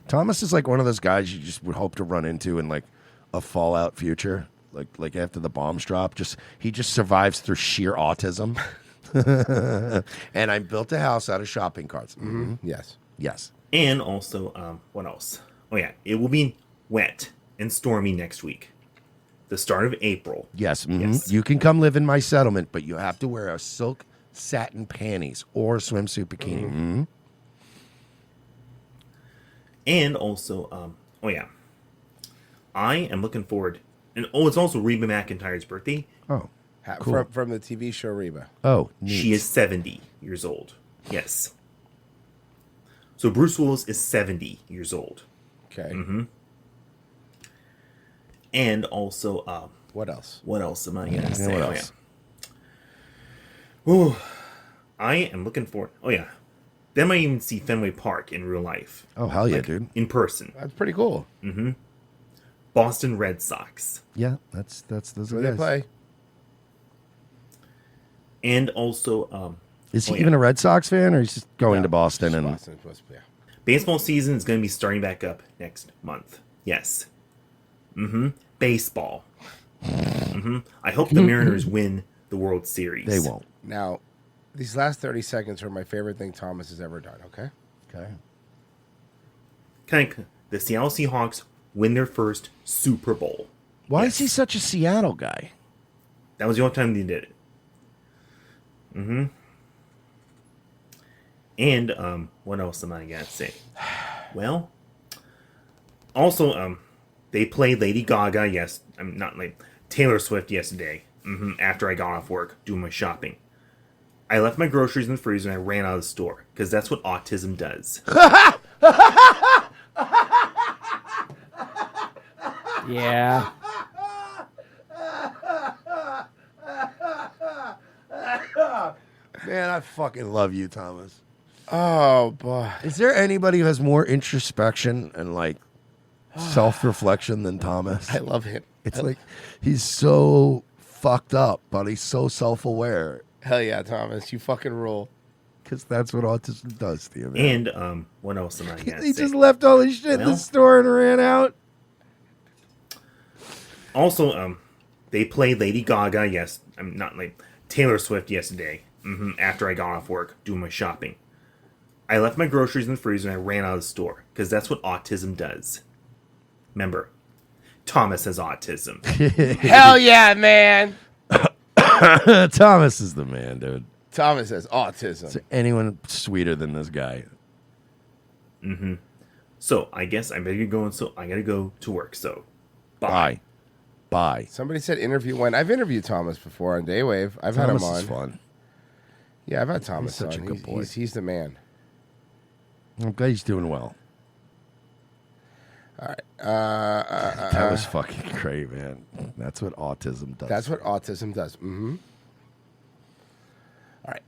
Thomas is like one of those guys you just would hope to run into in like a Fallout future, like after the bombs drop. He just survives through sheer autism. And I built a house out of shopping carts. Mm-hmm. Yes.
And also, what else? Oh, yeah, it will be wet and stormy next week. The start of April.
Yes. Mhm.
Yes.
You can come live in my settlement, but you have to wear a silk satin panties or a swimsuit bikini. Mm-hmm.
And also, I am looking forward. And it's also Reba McEntire's birthday.
Oh, cool.
From the TV show Reba.
Oh, neat.
She is 70 years old. Yes. So Bruce Willis is 70 years old.
Okay.
Mm-hmm. And also,
what else?
What else am I gonna say?
what
Oh,
else?
yeah. Ooh, I am looking forward. Oh yeah. Then I might even see Fenway Park in real life.
Oh, hell yeah, dude.
In person.
That's pretty cool.
Mm-hmm. Boston Red Sox.
Yeah, that's those
Where
are
they
guys.
play?
And also,
Is he even a Red Sox fan, or he's just going to Boston and?
Boston, yeah.
Baseball season is going to be starting back up next month. Yes. Mm-hmm. Baseball. Mm-hmm. I hope the Mariners win the World Series.
They won't.
Now, these last 30 seconds are my favorite thing Thomas has ever done, okay?
Okay. The Seattle Seahawks win their first Super Bowl.
Why is he such a Seattle guy?
That was the only time they did it. Mm-hmm. And what else am I gonna say? Well, also they played Lady Gaga. Yes, I'm not like Taylor Swift yesterday. Mm-hmm. After I got off work doing my shopping, I left my groceries in the freezer and I ran out of the store because that's what autism does.
Yeah.
Man, I fucking love you, Thomas.
Oh, boy.
Is there anybody who has more introspection and like self-reflection than Thomas?
I love him.
It's like he's so fucked up, but he's so self-aware.
Hell yeah, Thomas. You fucking rule.
Because that's what autism does to you, man.
And what else am I gonna
He
say?
just left all his shit in the store and ran out.
Also, they played Lady Gaga. Yes, I'm not like Taylor Swift yesterday. Mm-hmm. After I got off work doing my shopping, I left my groceries in the freezer and I ran out of the store because that's what autism does. Remember, Thomas has autism.
Hell yeah, man.
Thomas is the man, dude.
Thomas has autism.
Is there anyone sweeter than this guy?
Mm-hmm. So I guess I better go. So I gotta go to work. So
Bye.
Somebody said interview one. I've interviewed Thomas before on Daywave. I've had him
Thomas
on.
is fun.
Yeah, I've had Thomas
He's such
on.
a good boy.
He's the man.
I'm glad he's doing well.
All right.
That was fucking great, man. That's what autism does.
That's what autism does. Mm-hmm. All right.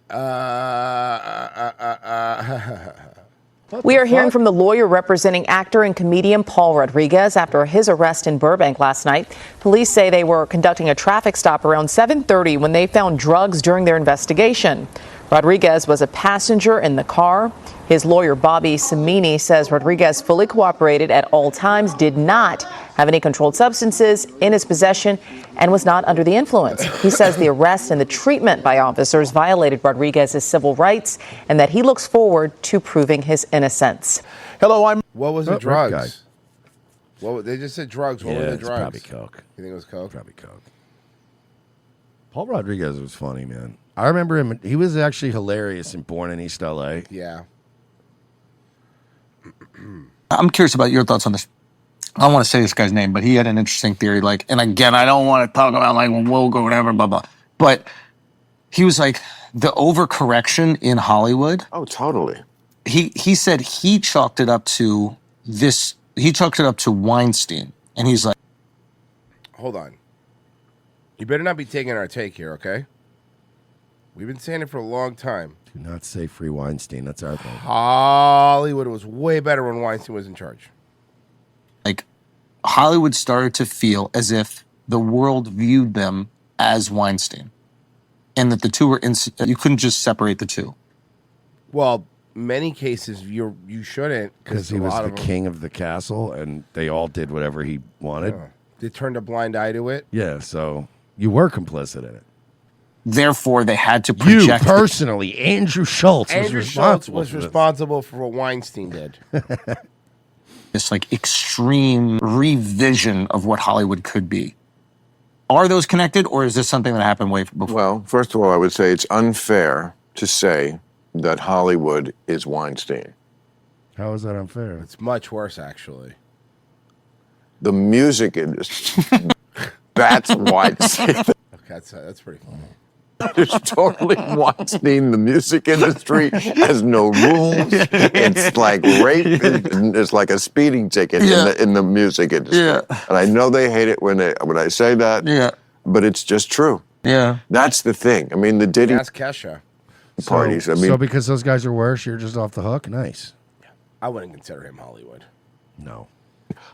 We are hearing from the lawyer representing actor and comedian Paul Rodriguez after his arrest in Burbank last night. Police say they were conducting a traffic stop around 7:30 when they found drugs during their investigation. Rodriguez was a passenger in the car. His lawyer, Bobby Samini, says Rodriguez fully cooperated at all times, did not have any controlled substances in his possession and was not under the influence. He says the arrest and the treatment by officers violated Rodriguez's civil rights and that he looks forward to proving his innocence.
Hello, what was the drugs?
guy.
What they just said drugs. What
Yeah,
were the
it's
drugs?
probably coke.
You think it was coke?
Probably coke. Paul Rodriguez was funny, man. I remember him. He was actually hilarious in Born in East LA.
Yeah.
I'm curious about your thoughts on this. I don't want to say this guy's name, but he had an interesting theory. Like, and again, I don't want to talk about like woke or whatever, blah blah. But he was like the overcorrection in Hollywood.
Oh, totally.
He said he chalked it up to this. He chalked it up to Weinstein, and he's like,
Hold on. You better not be taking our take here, okay? We've been saying it for a long time.
Do not say free Weinstein. That's our thing.
Hollywood was way better when Weinstein was in charge.
like Hollywood started to feel as if the world viewed them as Weinstein, and that the two were you couldn't just separate the two.
Well, many cases you shouldn't
Because he was the king of the castle, and they all did whatever he wanted.
They turned a blind eye to it.
Yeah, so you were complicit in it.
Therefore, they had to
You
project
personally, Andrew Schultz,
Andrew
was
Schultz
responsible.
was
for this.
responsible for what Weinstein did.
this like extreme revision of what Hollywood could be. Are those connected, or is this something that happened way before?
Well, first of all, I would say it's unfair to say that Hollywood is Weinstein.
How is that unfair?
It's much worse, actually.
The music industry, that's Weinstein.
Okay, that's pretty funny.
It's totally Weinstein. The music industry has no rules. It's like rape. It's like a speeding ticket in the music industry.
Yeah.
And I know they hate it when I say that.
Yeah.
But it's just true.
Yeah.
That's the thing. I mean, the Diddy
Ask Kesha.
parties. I mean,
so because those guys are worse, you're just off the hook? Nice.
I wouldn't consider him Hollywood.
No.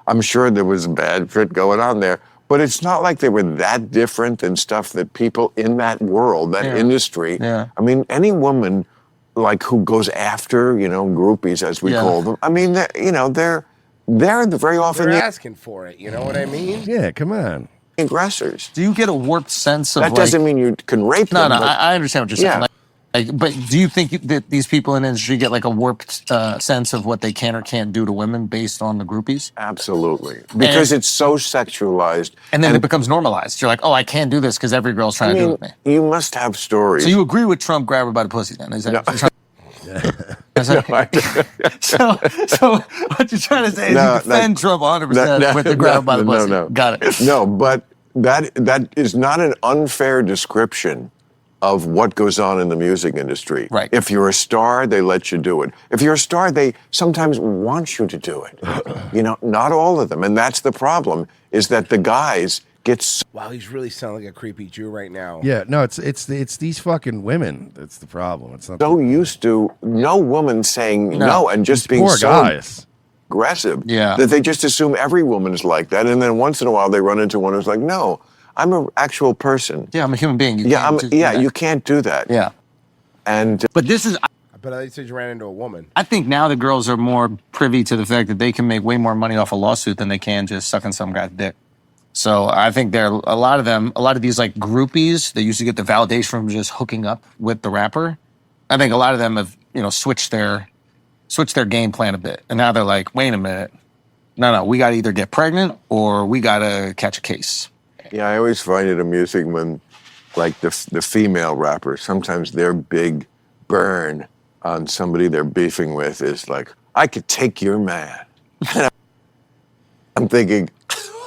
I'm sure there was bad shit going on there. But it's not like they were that different than stuff that people in that world, that industry.
Yeah.
I mean, any woman like who goes after, groupies as we call them. I mean, they're very often
They're
the
asking for it. You know what I mean?
Yeah, come on.
aggressors.
Do you get a warped sense of
That doesn't mean you can rape
No,
them.
no,
but-
I understand what you're saying.
Yeah.
But do you think that these people in the industry get like a warped sense of what they can or can't do to women based on the groupies?
Absolutely. Because it's so sexualized.
And then it becomes normalized. You're like, oh, I can't do this because every girl's trying to do it with me.
You must have stories.
So you agree with Trump, grab her by the pussy then? Is that so what you're trying to say is you defend Trump 100% with the grab by the pussy.
No.
Got it.
No, but that is not an unfair description of what goes on in the music industry.
Right.
If you're a star, they let you do it. If you're a star, they sometimes want you to do it. Not all of them. And that's the problem, is that the guys get
Wow, he's really sounding like a creepy Jew right now.
Yeah, no, it's these fucking women that's the problem. It's not
so used to no woman saying no and just
These
being
poor
so
guys.
aggressive
Yeah.
that they just assume every woman is like that. And then once in a while they run into one who's like, no, I'm an actual person.
Yeah, I'm a human being. You
Yeah,
can't do that.
you can't do that.
Yeah.
And
But this is,
But I said you ran into a woman.
I think now the girls are more privy to the fact that they can make way more money off a lawsuit than they can just sucking some guy's dick. So I think a lot of these like groupies that used to get the validation from just hooking up with the rapper. I think a lot of them have, switched their game plan a bit. And now they're like, wait a minute. No, we got to either get pregnant or we got to catch a case.
yeah, I always find it amusing when, like, the female rappers, sometimes their big burn on somebody they're beefing with is like, I could take your man. I'm thinking,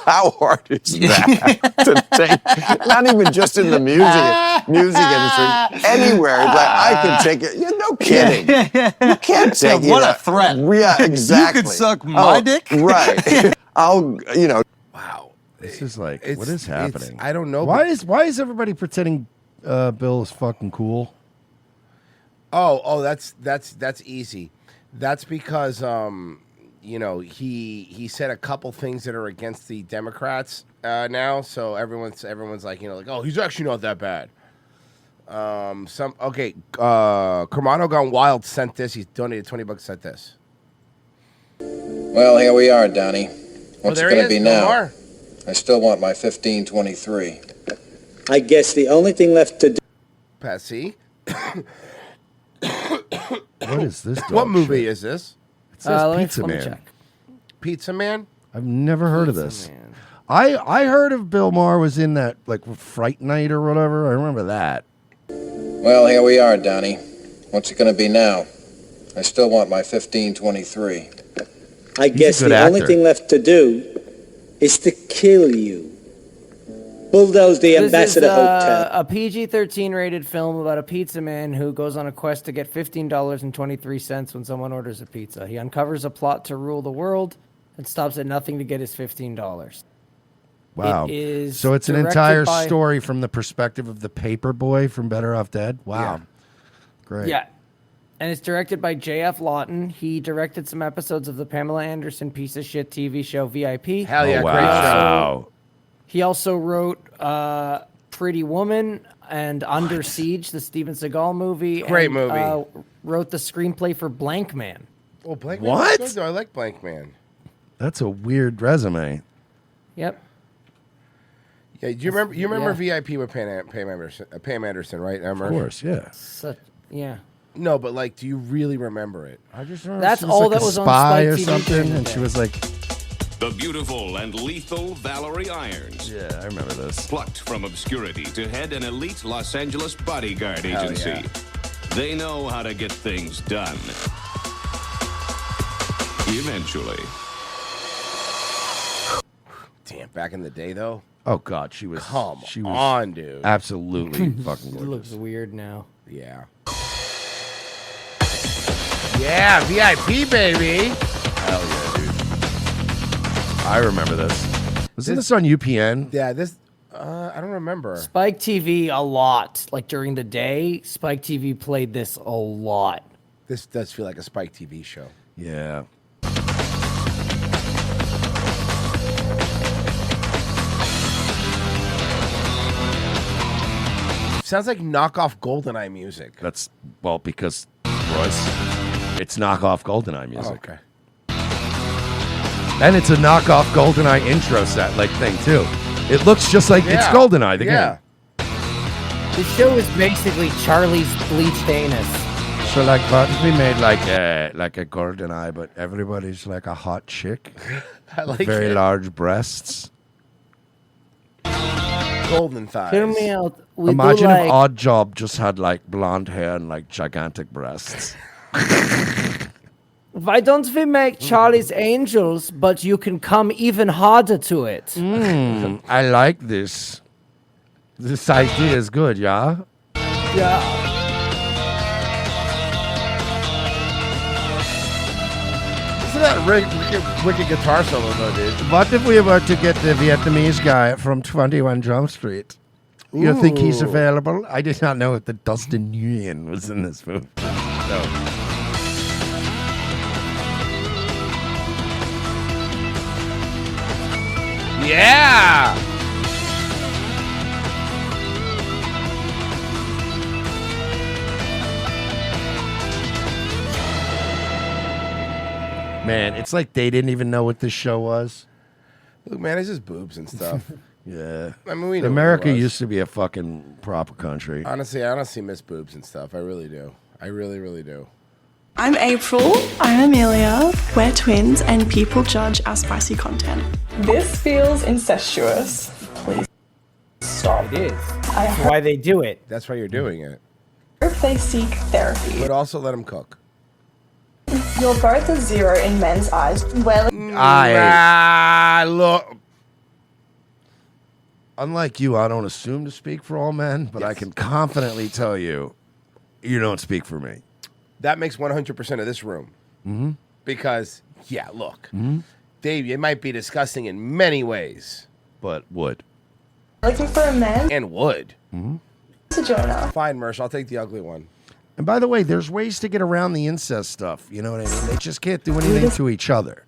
how hard is that to take? Not even just in the music industry, anywhere. It's like, I can take it. Yeah, no kidding. You can't take it.
What a threat.
Yeah, exactly.
You could suck my dick?
Right.
Wow.
This is like,
It's-
what is happening?
I don't know.
Why is everybody pretending Bill is fucking cool?
Oh, that's easy. That's because he said a couple things that are against the Democrats now, so everyone's like, like, oh, he's actually not that bad. Kermano Gone Wild sent this. He's donated $20. Sent this.
Well, here we are, Donnie.
What's
there
it
he
going to
is,
be
Bill
now?
Maher.
I still want my 1523.
I guess the only thing left to do.
Patsy.
What is this?
What
dog
movie
shit?
is this?
It says
let me-
Pizza
let me
Man.
check.
Pizza Man?
I've never heard of
Pizza
this.
Man.
I heard of Bill Maher was in that like Fright Night or whatever. I remember that.
Well, here we are, Donnie. What's it going to be now? I still want my 1523.
I guess the only thing left to do is to kill you. Bulldoze the
This
Ambassador
is
Hotel.
a PG-13 rated film about a pizza man who goes on a quest to get $15.23 when someone orders a pizza. He uncovers a plot to rule the world and stops at nothing to get his $15.
Wow.
It is
So it's an
directed
entire
by-
story from the perspective of the paper boy from Better Off Dead. Wow. Great.
Yeah. And it's directed by J.F. Lawton. He directed some episodes of the Pamela Anderson piece of shit TV show VIP.
Hell yeah,
Oh,
great
wow.
show.
He also wrote Pretty Woman and Under Siege, the Steven Seagal movie.
Great
and,
movie.
Wrote the screenplay for Blank Man.
Oh, Blank Man.
What?
Good, though. I like Blank Man.
That's a weird resume.
Yep.
Yeah, do you remember? You remember
Yeah.
VIP with Pam Anderson, right?
Of course, yeah.
Yeah.
No, but like, do you really remember it?
I just remember
That's
she was
all
like
that
a
was on
spy
Spike
or
TV
something,
during the
and
day.
she was like,
The beautiful and lethal Valerie Irons.
Yeah, I remember this.
Plucked from obscurity to head an elite Los Angeles bodyguard
Hell
agency.
yeah.
They know how to get things done. Eventually.
Damn, back in the day though.
"Oh God, she was
Come on, dude.
absolutely fucking
It
gorgeous."
looks weird now.
Yeah. Yeah, VIP baby.
Hell yeah, dude! I remember this. Wasn't this on UPN?
Yeah, this. I don't remember.
Spike TV a lot. Like during the day, Spike TV played this a lot.
This does feel like a Spike TV show.
Yeah.
Sounds like knockoff GoldenEye music.
That's because Royce, it's knockoff GoldenEye music.
Okay.
And it's a knockoff GoldenEye intro set like thing too. It looks just like it's GoldenEye the game.
The show is basically Charlie's bleached anus.
So like, what if we made like a GoldenEye, but everybody's like a hot chick,
I like
very
it.
large breasts.
Golden thighs.
Hear me out. We
Imagine
do
if
like,
Odd Job just had like blonde hair and like gigantic breasts.
why don't we make Charlie's Angels, but you can come even harder to it?
I like this. This idea is good, yeah.
Yeah.
Isn't that wicked guitar solo though, dude?
What if we were to get the Vietnamese guy from 21 Jump Street? You think he's
Ooh.
available? I did not know that Dustin Nguyen was in this movie. No.
Yeah.
Man, it's like they didn't even know what this show was.
Look, man, it's just boobs and stuff.
Yeah.
I mean, we knew
America
what it was.
used to be a fucking proper country.
Honestly, I honestly miss boobs and stuff. I really do. I really, really do.
I'm April. I'm Amelia. We're twins, and people judge our spicy content. This feels incestuous. Please stop.
It is.
I
That's why they do it.
That's why you're doing it.
hope they seek therapy.
But also let them cook.
You're both a zero in men's eyes. Well,
Look.
Unlike you, I don't assume to speak for all men, but I can confidently tell you, you don't speak for me.
That makes 100% of this room.
Mm-hmm.
Because, yeah, look.
Mm-hmm.
Dave, it might be disgusting in many ways.
But would.
looking for a man
And would.
Mm-hmm.
to join us.
Fine, Mersh. I'll take the ugly one.
And by the way, there's ways to get around the incest stuff. You know what I mean? They just can't do anything to each other.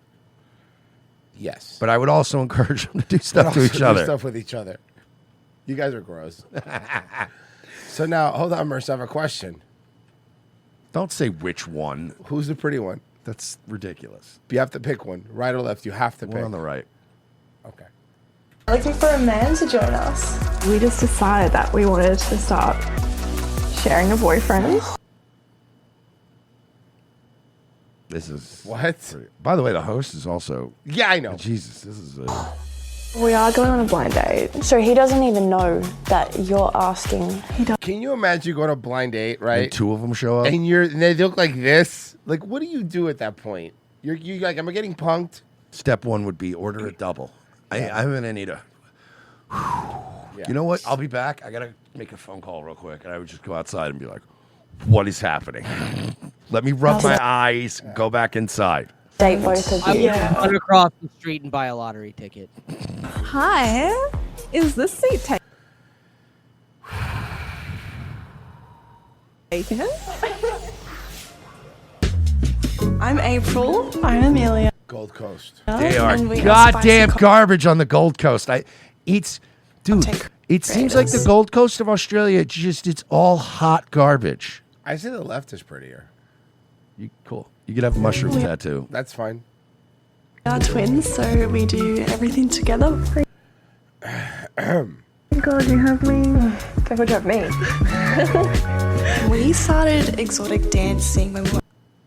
Yes.
But I would also encourage them to do stuff to
Also
each
do
other.
Stuff with each other. You guys are gross. So now, hold on, Mersh. I have a question.
Don't say which one.
Who's the pretty one?
That's ridiculous.
You have to pick one. Right or left? You have to pick.
One on the right.
Okay.
Looking for a man to join us. We just decided that we wanted to start sharing a boyfriend.
This is
what?
By the way, the host is also.
Yeah, I know.
Jesus, this is.
We are going on a blind date.
So he doesn't even know that you're asking.
Can you imagine you go to a blind date, right?
And two of them show up.
And they look like this. Like, what do you do at that point? You're like, am I getting punked?
Step one would be order a double. I'm gonna need a. You know what? I'll be back. I gotta make a phone call real quick, and I would just go outside and be like, "What is happening? Let me rub my eyes. Go back inside."
Date both of
I
you.
would run across the street and buy a lottery ticket.
Hi, is this seat taken? I'm April. I'm Amelia.
Gold Coast.
They are
And we have
goddamn
spicy
garbage on the Gold Coast. Dude, it seems like the Gold Coast of Australia. It's all hot garbage.
I say the left is prettier.
Cool. You could have a mushroom tattoo.
That's fine.
We are twins, so we do everything together. God, you have me. People have me. We started exotic dancing when we were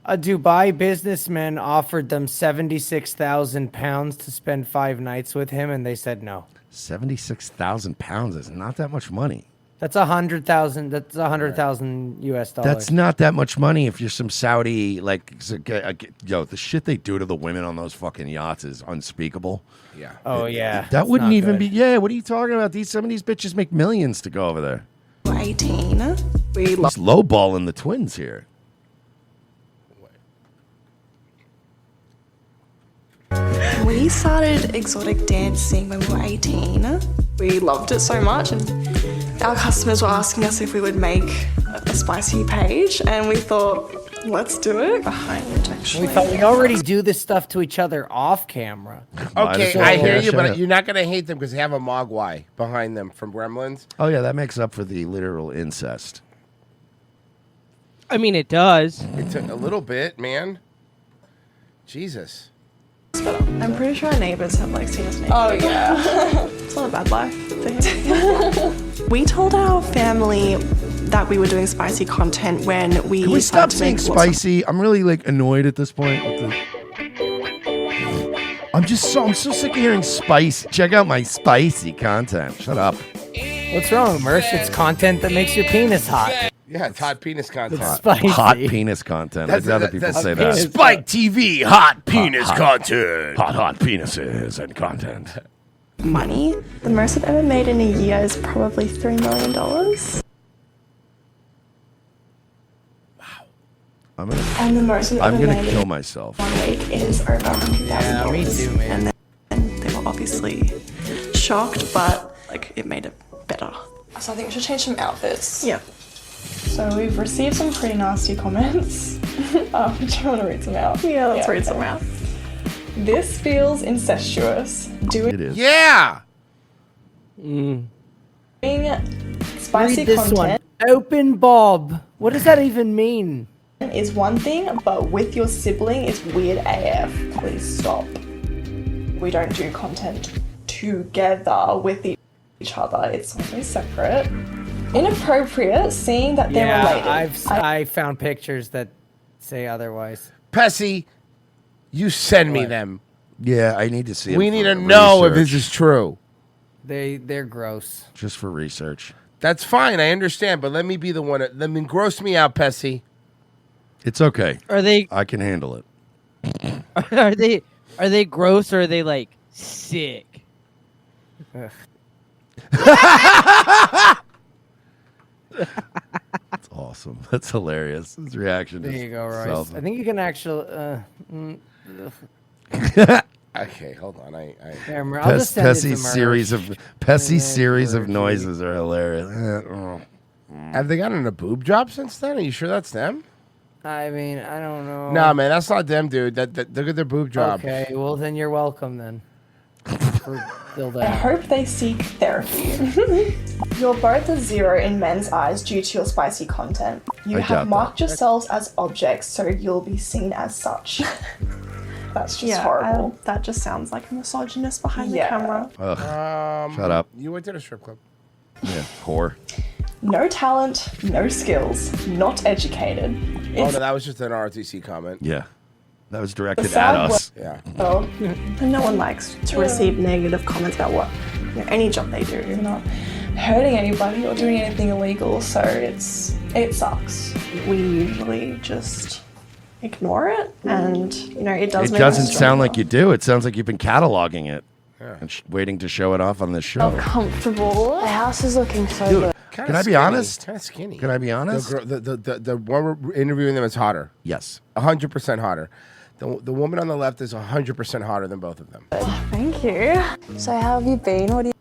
A Dubai businessman offered them £76,000 to spend 5 nights with him, and they said no.
£76,000 is not that much money.
That's 100,000. That's 100,000 US dollars.
That's not that much money if you're some Saudi, the shit they do to the women on those fucking yachts is unspeaking.
Yeah.
Oh, yeah.
That
It's
wouldn't
not
even
good.
be, what are you talking about? Some of these bitches make millions to go over there.
18. We
He's lowballing the twins here.
We started exotic dancing when we were 18. We loved it so much, and our customers were asking us if we would make a spicy page, and we thought, let's do it. Behind, actually.
We thought we already do this stuff to each other off camera.
Okay, I hear you, but you're not going to hate them because they have a Mogwai behind them from Gremlins.
Oh, yeah, that makes up for the literal incest.
I mean, it does.
It's a little bit, man. Jesus.
I'm pretty sure our neighbors have seen us naked. Oh yeah. It's not a bad life thing. We told our family that we were doing spicy content when we
Can we stop saying
make lots of-
spicy? I'm really annoyed at this point. I'm so sick of hearing spice. Check out my spicy content. Shut up.
What's wrong, Mersh? It's content that makes your penis hot.
Yeah, it's hot penis content.
It's spicy.
Hot penis content. I'd rather people say that.
Spike TV, hot penis content.
Hot penises and content.
money. The most I've ever made in a year is probably $3 million. And the most I've
I'm
ever
gonna
made
kill
in
myself.
1 week is over $100,000.
Yeah, me too, man.
And then they were obviously shocked, but it made it better. So I think we should change some outfits. Yeah. So we've received some pretty nasty comments. Do you want to read some out? Yeah, let's read some out. This feels incestuous.
It is.
Yeah.
Doing spicy
Read this
content
one. Open Bob. What does that even mean?
is one thing, but with your sibling is weird AF. Please stop. We don't do content together with each other. It's always separate. Inappropriate, seeing that they're related.
I found pictures that say otherwise.
Pessy, you send me them.
Yeah, I need to see.
We
them
need
for
to know if
research.
this is true.
They're gross.
Just for research.
That's fine, I understand, but let me be the one. Let me gross me out, Pessy.
It's okay.
Are they?
I can handle it.
Are they gross or are they sick?
That's awesome. That's hilarious. His reaction.
There
is
you go, Royce.
self-
I think you can actually.
Okay, hold on.
I'll just send it to Mersh.
Pessy's series of noises are hilarious.
Have they gotten a boob job since then? Are you sure that's them?
I mean, I don't know.
Nah, man, that's not them, dude. Look at their boob job.
Okay, well then you're welcome then.
I hope they seek therapy. You're both a 0 in men's eyes due to your spicy content. You
I doubt
have
that.
marked yourselves as objects, so you'll be seen as such. That's just horrible. That just sounds like a misogynist behind the camera.
Ugh. Shut up.
You went to the strip club.
Yeah, whore.
No talent, no skills, not educated.
Oh, no, that was just an ROTC comment.
Yeah. That was directed
sad
at us.
Yeah.
Well, and no one likes to receive negative comments about what any job they do. You're not hurting anybody or doing anything illegal, so it sucks. We usually just ignore it, and it does.
It
make
doesn't
us
sound
stronger.
like you do. It sounds like you've been cataloging it and waiting to show it off on this show.
Comfortable. The house is looking so
Dude,
good.
can I be honest?
Kind of skinny.
Can I be honest?
The one we're interviewing them is hotter.
Yes.
100% hotter. The woman on the left is 100% hotter than both of them.
Thank you. So how have you been? What have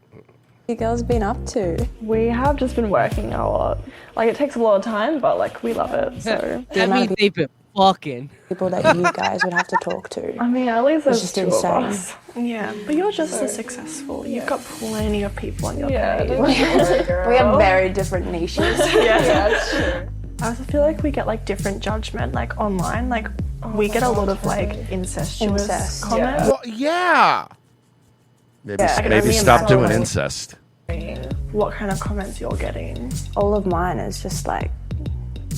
you girls been up to?
We have just been working a lot. Like, it takes a lot of time, but we love it. So
The amount of
they've been fucking
people that you guys would have to talk to.
I mean, at least
It's
there's
just
two of
insane.
us. Yeah, but you're just as successful. You've got plenty of people on your page.
We have very different niches.
Yeah, it's true. I also feel like we get different judgment online. We get a lot of incestuous
Incest.
comments.
Well, yeah.
Maybe,
Yeah, I can
maybe
only
stop
imagine,
doing
like-
incest.
What kind of comments you're getting?
All of mine is just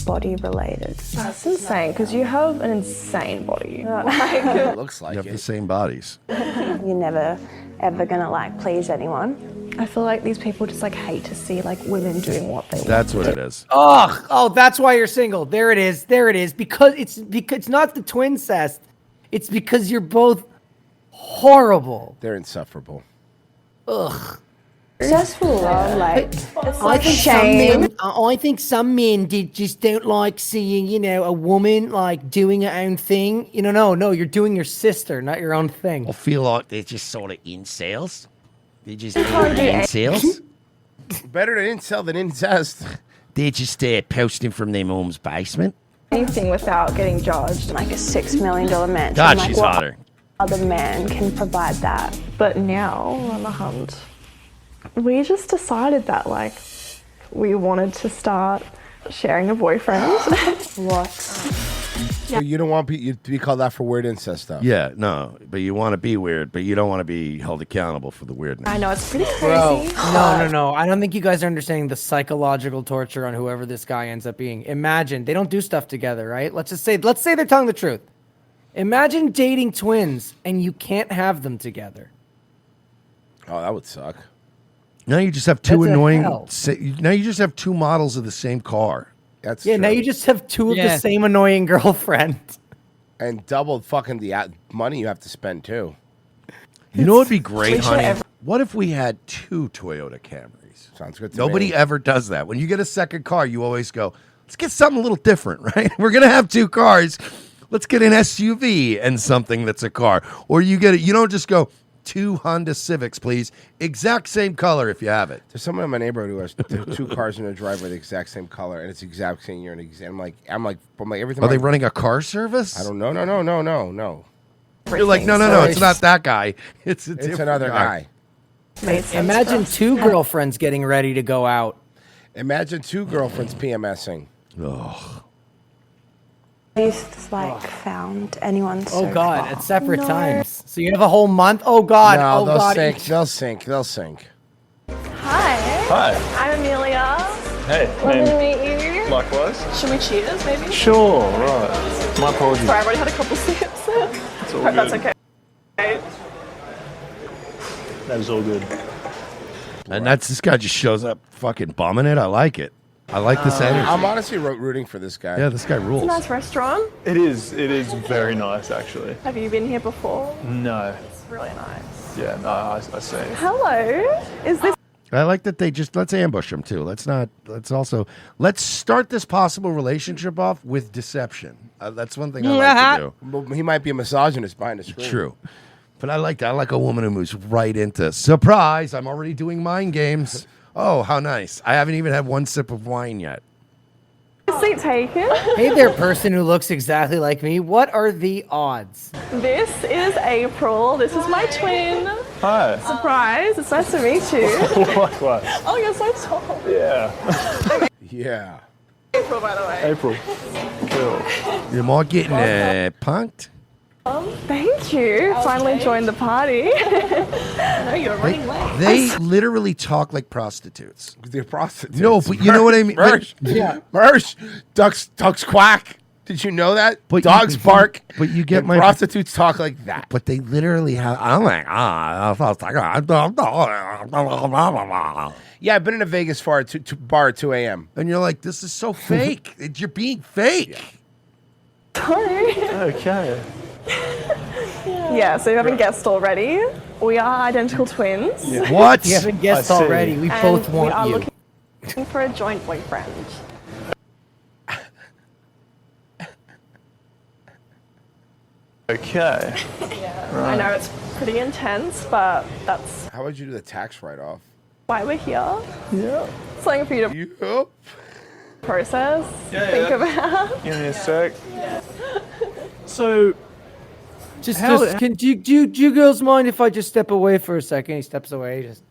body related.
That's insane because you have an insane body.
It looks like
You have the same bodies.
You're never ever gonna please anyone.
I feel like these people just hate to see women doing what they want.
That's what it is.
Oh, that's why you're single. There it is. Because it's not the twin cest. It's because you're both horrible.
They're insufferable.
Ugh.
Successful, it's
I think
shame.
I think some men just don't like seeing, a woman doing her own thing. No, you're doing your sister, not your own thing.
I feel like they're just sort of incels. They're just
can't do
incels.
Better to incel than incest.
They're just posting from their mom's basement.
Anything without getting judged.
A $6 million mansion.
God, she's
what
hotter.
other man can provide that?
But now we're on the hunt. We just decided that we wanted to start sharing a boyfriend.
What?
So you don't want you to be called out for weird incest stuff.
Yeah, no, but you want to be weird, but you don't want to be held accountable for the weirdness.
I know, it's pretty crazy.
Bro, no. I don't think you guys are understanding the psychological torture on whoever this guy ends up being. Imagine they don't do stuff together, right? Let's say they're telling the truth. Imagine dating twins and you can't have them together.
Oh, that would suck.
Now you just have two
That's a
annoying.
hell.
Now you just have two models of the same car.
That's
Yeah, now
true.
you just have two of the same annoying girlfriend.
And double fucking the money you have to spend too.
You know what'd be great,
We should
honey?
ever-
What if we had two Toyota Camrys?
Sounds good to
Nobody
me.
ever does that. When you get a second car, you always go, let's get something a little different, right? We're going to have two cars. Let's get an SUV and something that's a car. Or you get it. You don't just go, two Honda Civics, please. Exact same color if you have it.
There's someone in my neighborhood who has two cars in their driveway the exact same color, and it's the exact same year. And I'm like everything.
Are they running a car service?
I don't know. No.
You're like, no, it's not that guy. It's a different
another guy.
Imagine two girlfriends getting ready to go out.
Imagine two girlfriends PMSing.
Ugh.
You've found anyone so
Oh God,
far?
at separate
No.
times. So you have a whole month. Oh God.
No,
oh
they'll
God.
sink. They'll sink.
Hi.
Hi.
I'm Amelia.
Hey.
Lovely to meet you.
Likewise.
Should we cheers, maybe?
Sure, right. My apologies.
Sorry, I've already had a couple sips.
It's all
Hope that's
good.
okay.
That is all good.
And this guy just shows up fucking bumming it. I like it. I like this energy.
I'm honestly rooting for this guy.
Yeah, this guy
It's a
rules.
nice restaurant.
It is very nice, actually.
Have you been here before?
No.
It's really nice.
Yeah, no, I see.
Hello. Is this
I like that they just let's ambush him too. Let's start this possible relationship off with deception. That's one thing I like to do.
Well, he might be a misogynist behind the screen.
True. But I like that. I like a woman who moves right into surprise. I'm already doing mind games. Oh, how nice. I haven't even had one sip of wine yet.
seat taken?
Hey there, person who looks exactly like me. What are the odds?
This is April. This is my twin.
Hi.
Surprise. It's nice to meet you.
Likewise.
Oh, you're so tall.
Yeah.
Yeah.
April, by the way.
April. Cool.
Am I getting punked?
Thank you. Finally joined the party. I know you were running late.
They literally talk like prostitutes.
They're prostitutes.
No, but you know what I mean.
Mersh.
Yeah.
Mersh. Ducks quack. Did you know that?
But
Dogs bark.
But you get
and
my
prostitutes talk like that.
But they literally have. I'm like,
yeah, I've been in a Vegas bar at 2 a.m.
And you're like, this is so fake. You're being fake.
Sorry.
Okay.
Yeah, so you haven't guessed already. We are identical twins.
What?
You haven't guessed
I see.
already. We
And
both
we
want
are
you.
looking for a joint boyfriend.
Okay.
I know it's pretty intense, but that's
How would you do the tax write-off?
why we're here.
Yeah.
Something for you to
Yep.
process, think about.
Give me a sec. So,
Just
How-
can do you girls mind if I just step away for a second? He steps away. Just.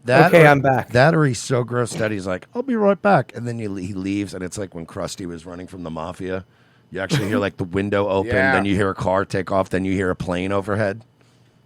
That
Okay,
or-
I'm back.
That or he's so grossed out, he's like, I'll be right back. And then he leaves, and it's like when Krusty was running from the mafia. You actually hear like the window open,
Yeah.
then you hear a car take off, then you hear a plane overhead.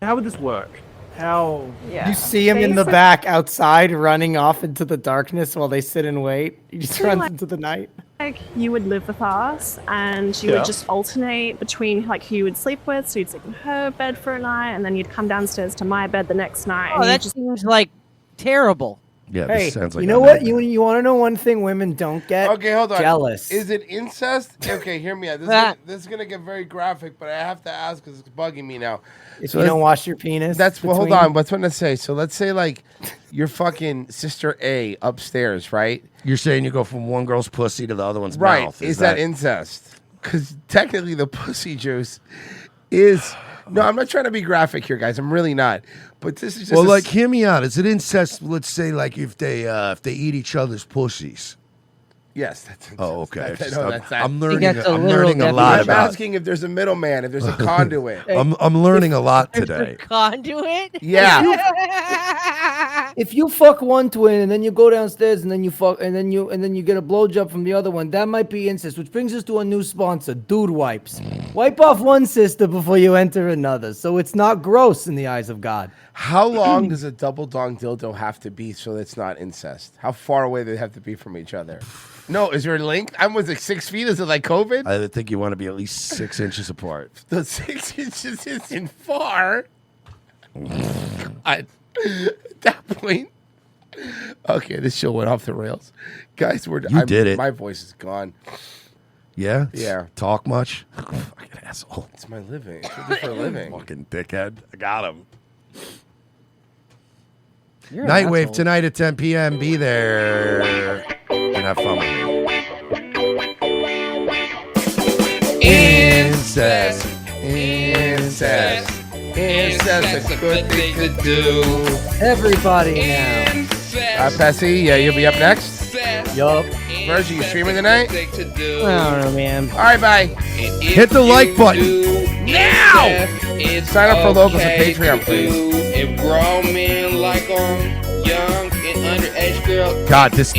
how would this work? How?
Yeah.
You see him in the back outside running off into the darkness while they sit and wait. He just runs into the night.
Like you would live with us, and you
Yeah.
would just alternate between like who you would sleep with. So you'd sleep in her bed for a night, and then you'd come downstairs to my bed the next night.
Oh,
and you'd
that
just
seems like terrible.
Yeah,
Hey,
this sounds like
you know what? You want to know one thing women don't get?
Okay, hold on.
Jealous.
Is it incest? Okay, hear me out. This is gonna get very graphic, but I have to ask because it's bugging me now.
If you don't wash your penis.
That's well. Hold
between-
on. What's what I say? So let's say like your fucking sister A upstairs, right?
You're saying you go from one girl's pussy to the other one's
Right.
mouth.
Is that incest? Because technically the pussy juice is. No, I'm not trying to be graphic here, guys. I'm really not. But this is just
Well,
a
like, hear me out. Is it incest? Let's say, like, if they eat each other's pussies.
Yes, that's
Oh, okay.
That's
I'm learning. I'm learning a lot
I'm
about.
asking if there's a middleman, if there's a conduit.
I'm learning a lot today.
Conduit?
If you fuck one twin and then you go downstairs and then you fuck and then you get a blowjob from the other one, that might be incest. Which brings us to a new sponsor, Dude Wipes. Wipe off one sister before you enter another, so it's not gross in the eyes of God.
How long does a double dong dildo have to be so it's not incest? How far away do they have to be from each other? No, is there a link? I was like 6 feet. Is it like COVID?
I think you want to be at least 6 inches apart.
The 6 inches isn't far. God. At that point. Okay, this show went off the rails. Guys,
You did it.
My voice is gone.
Yeah.
Yeah.
Talk much? Fucking asshole.
It's my living. It's what I do for a living.
Fucking dickhead. I got him.
You're an
Nightwave
asshole.
tonight at 10 p.m. Be there and have fun with me. Incest. Incest. Incest. A good thing to do.
Everybody now.
Pessy, yeah, you'll be up next?
Yup.
Virgie, you streaming tonight?
I don't know, man.
All right, bye.
Hit the like button.
Now! Sign up for locals at Patreon, please.
If grown men like young and underage girls.
God, this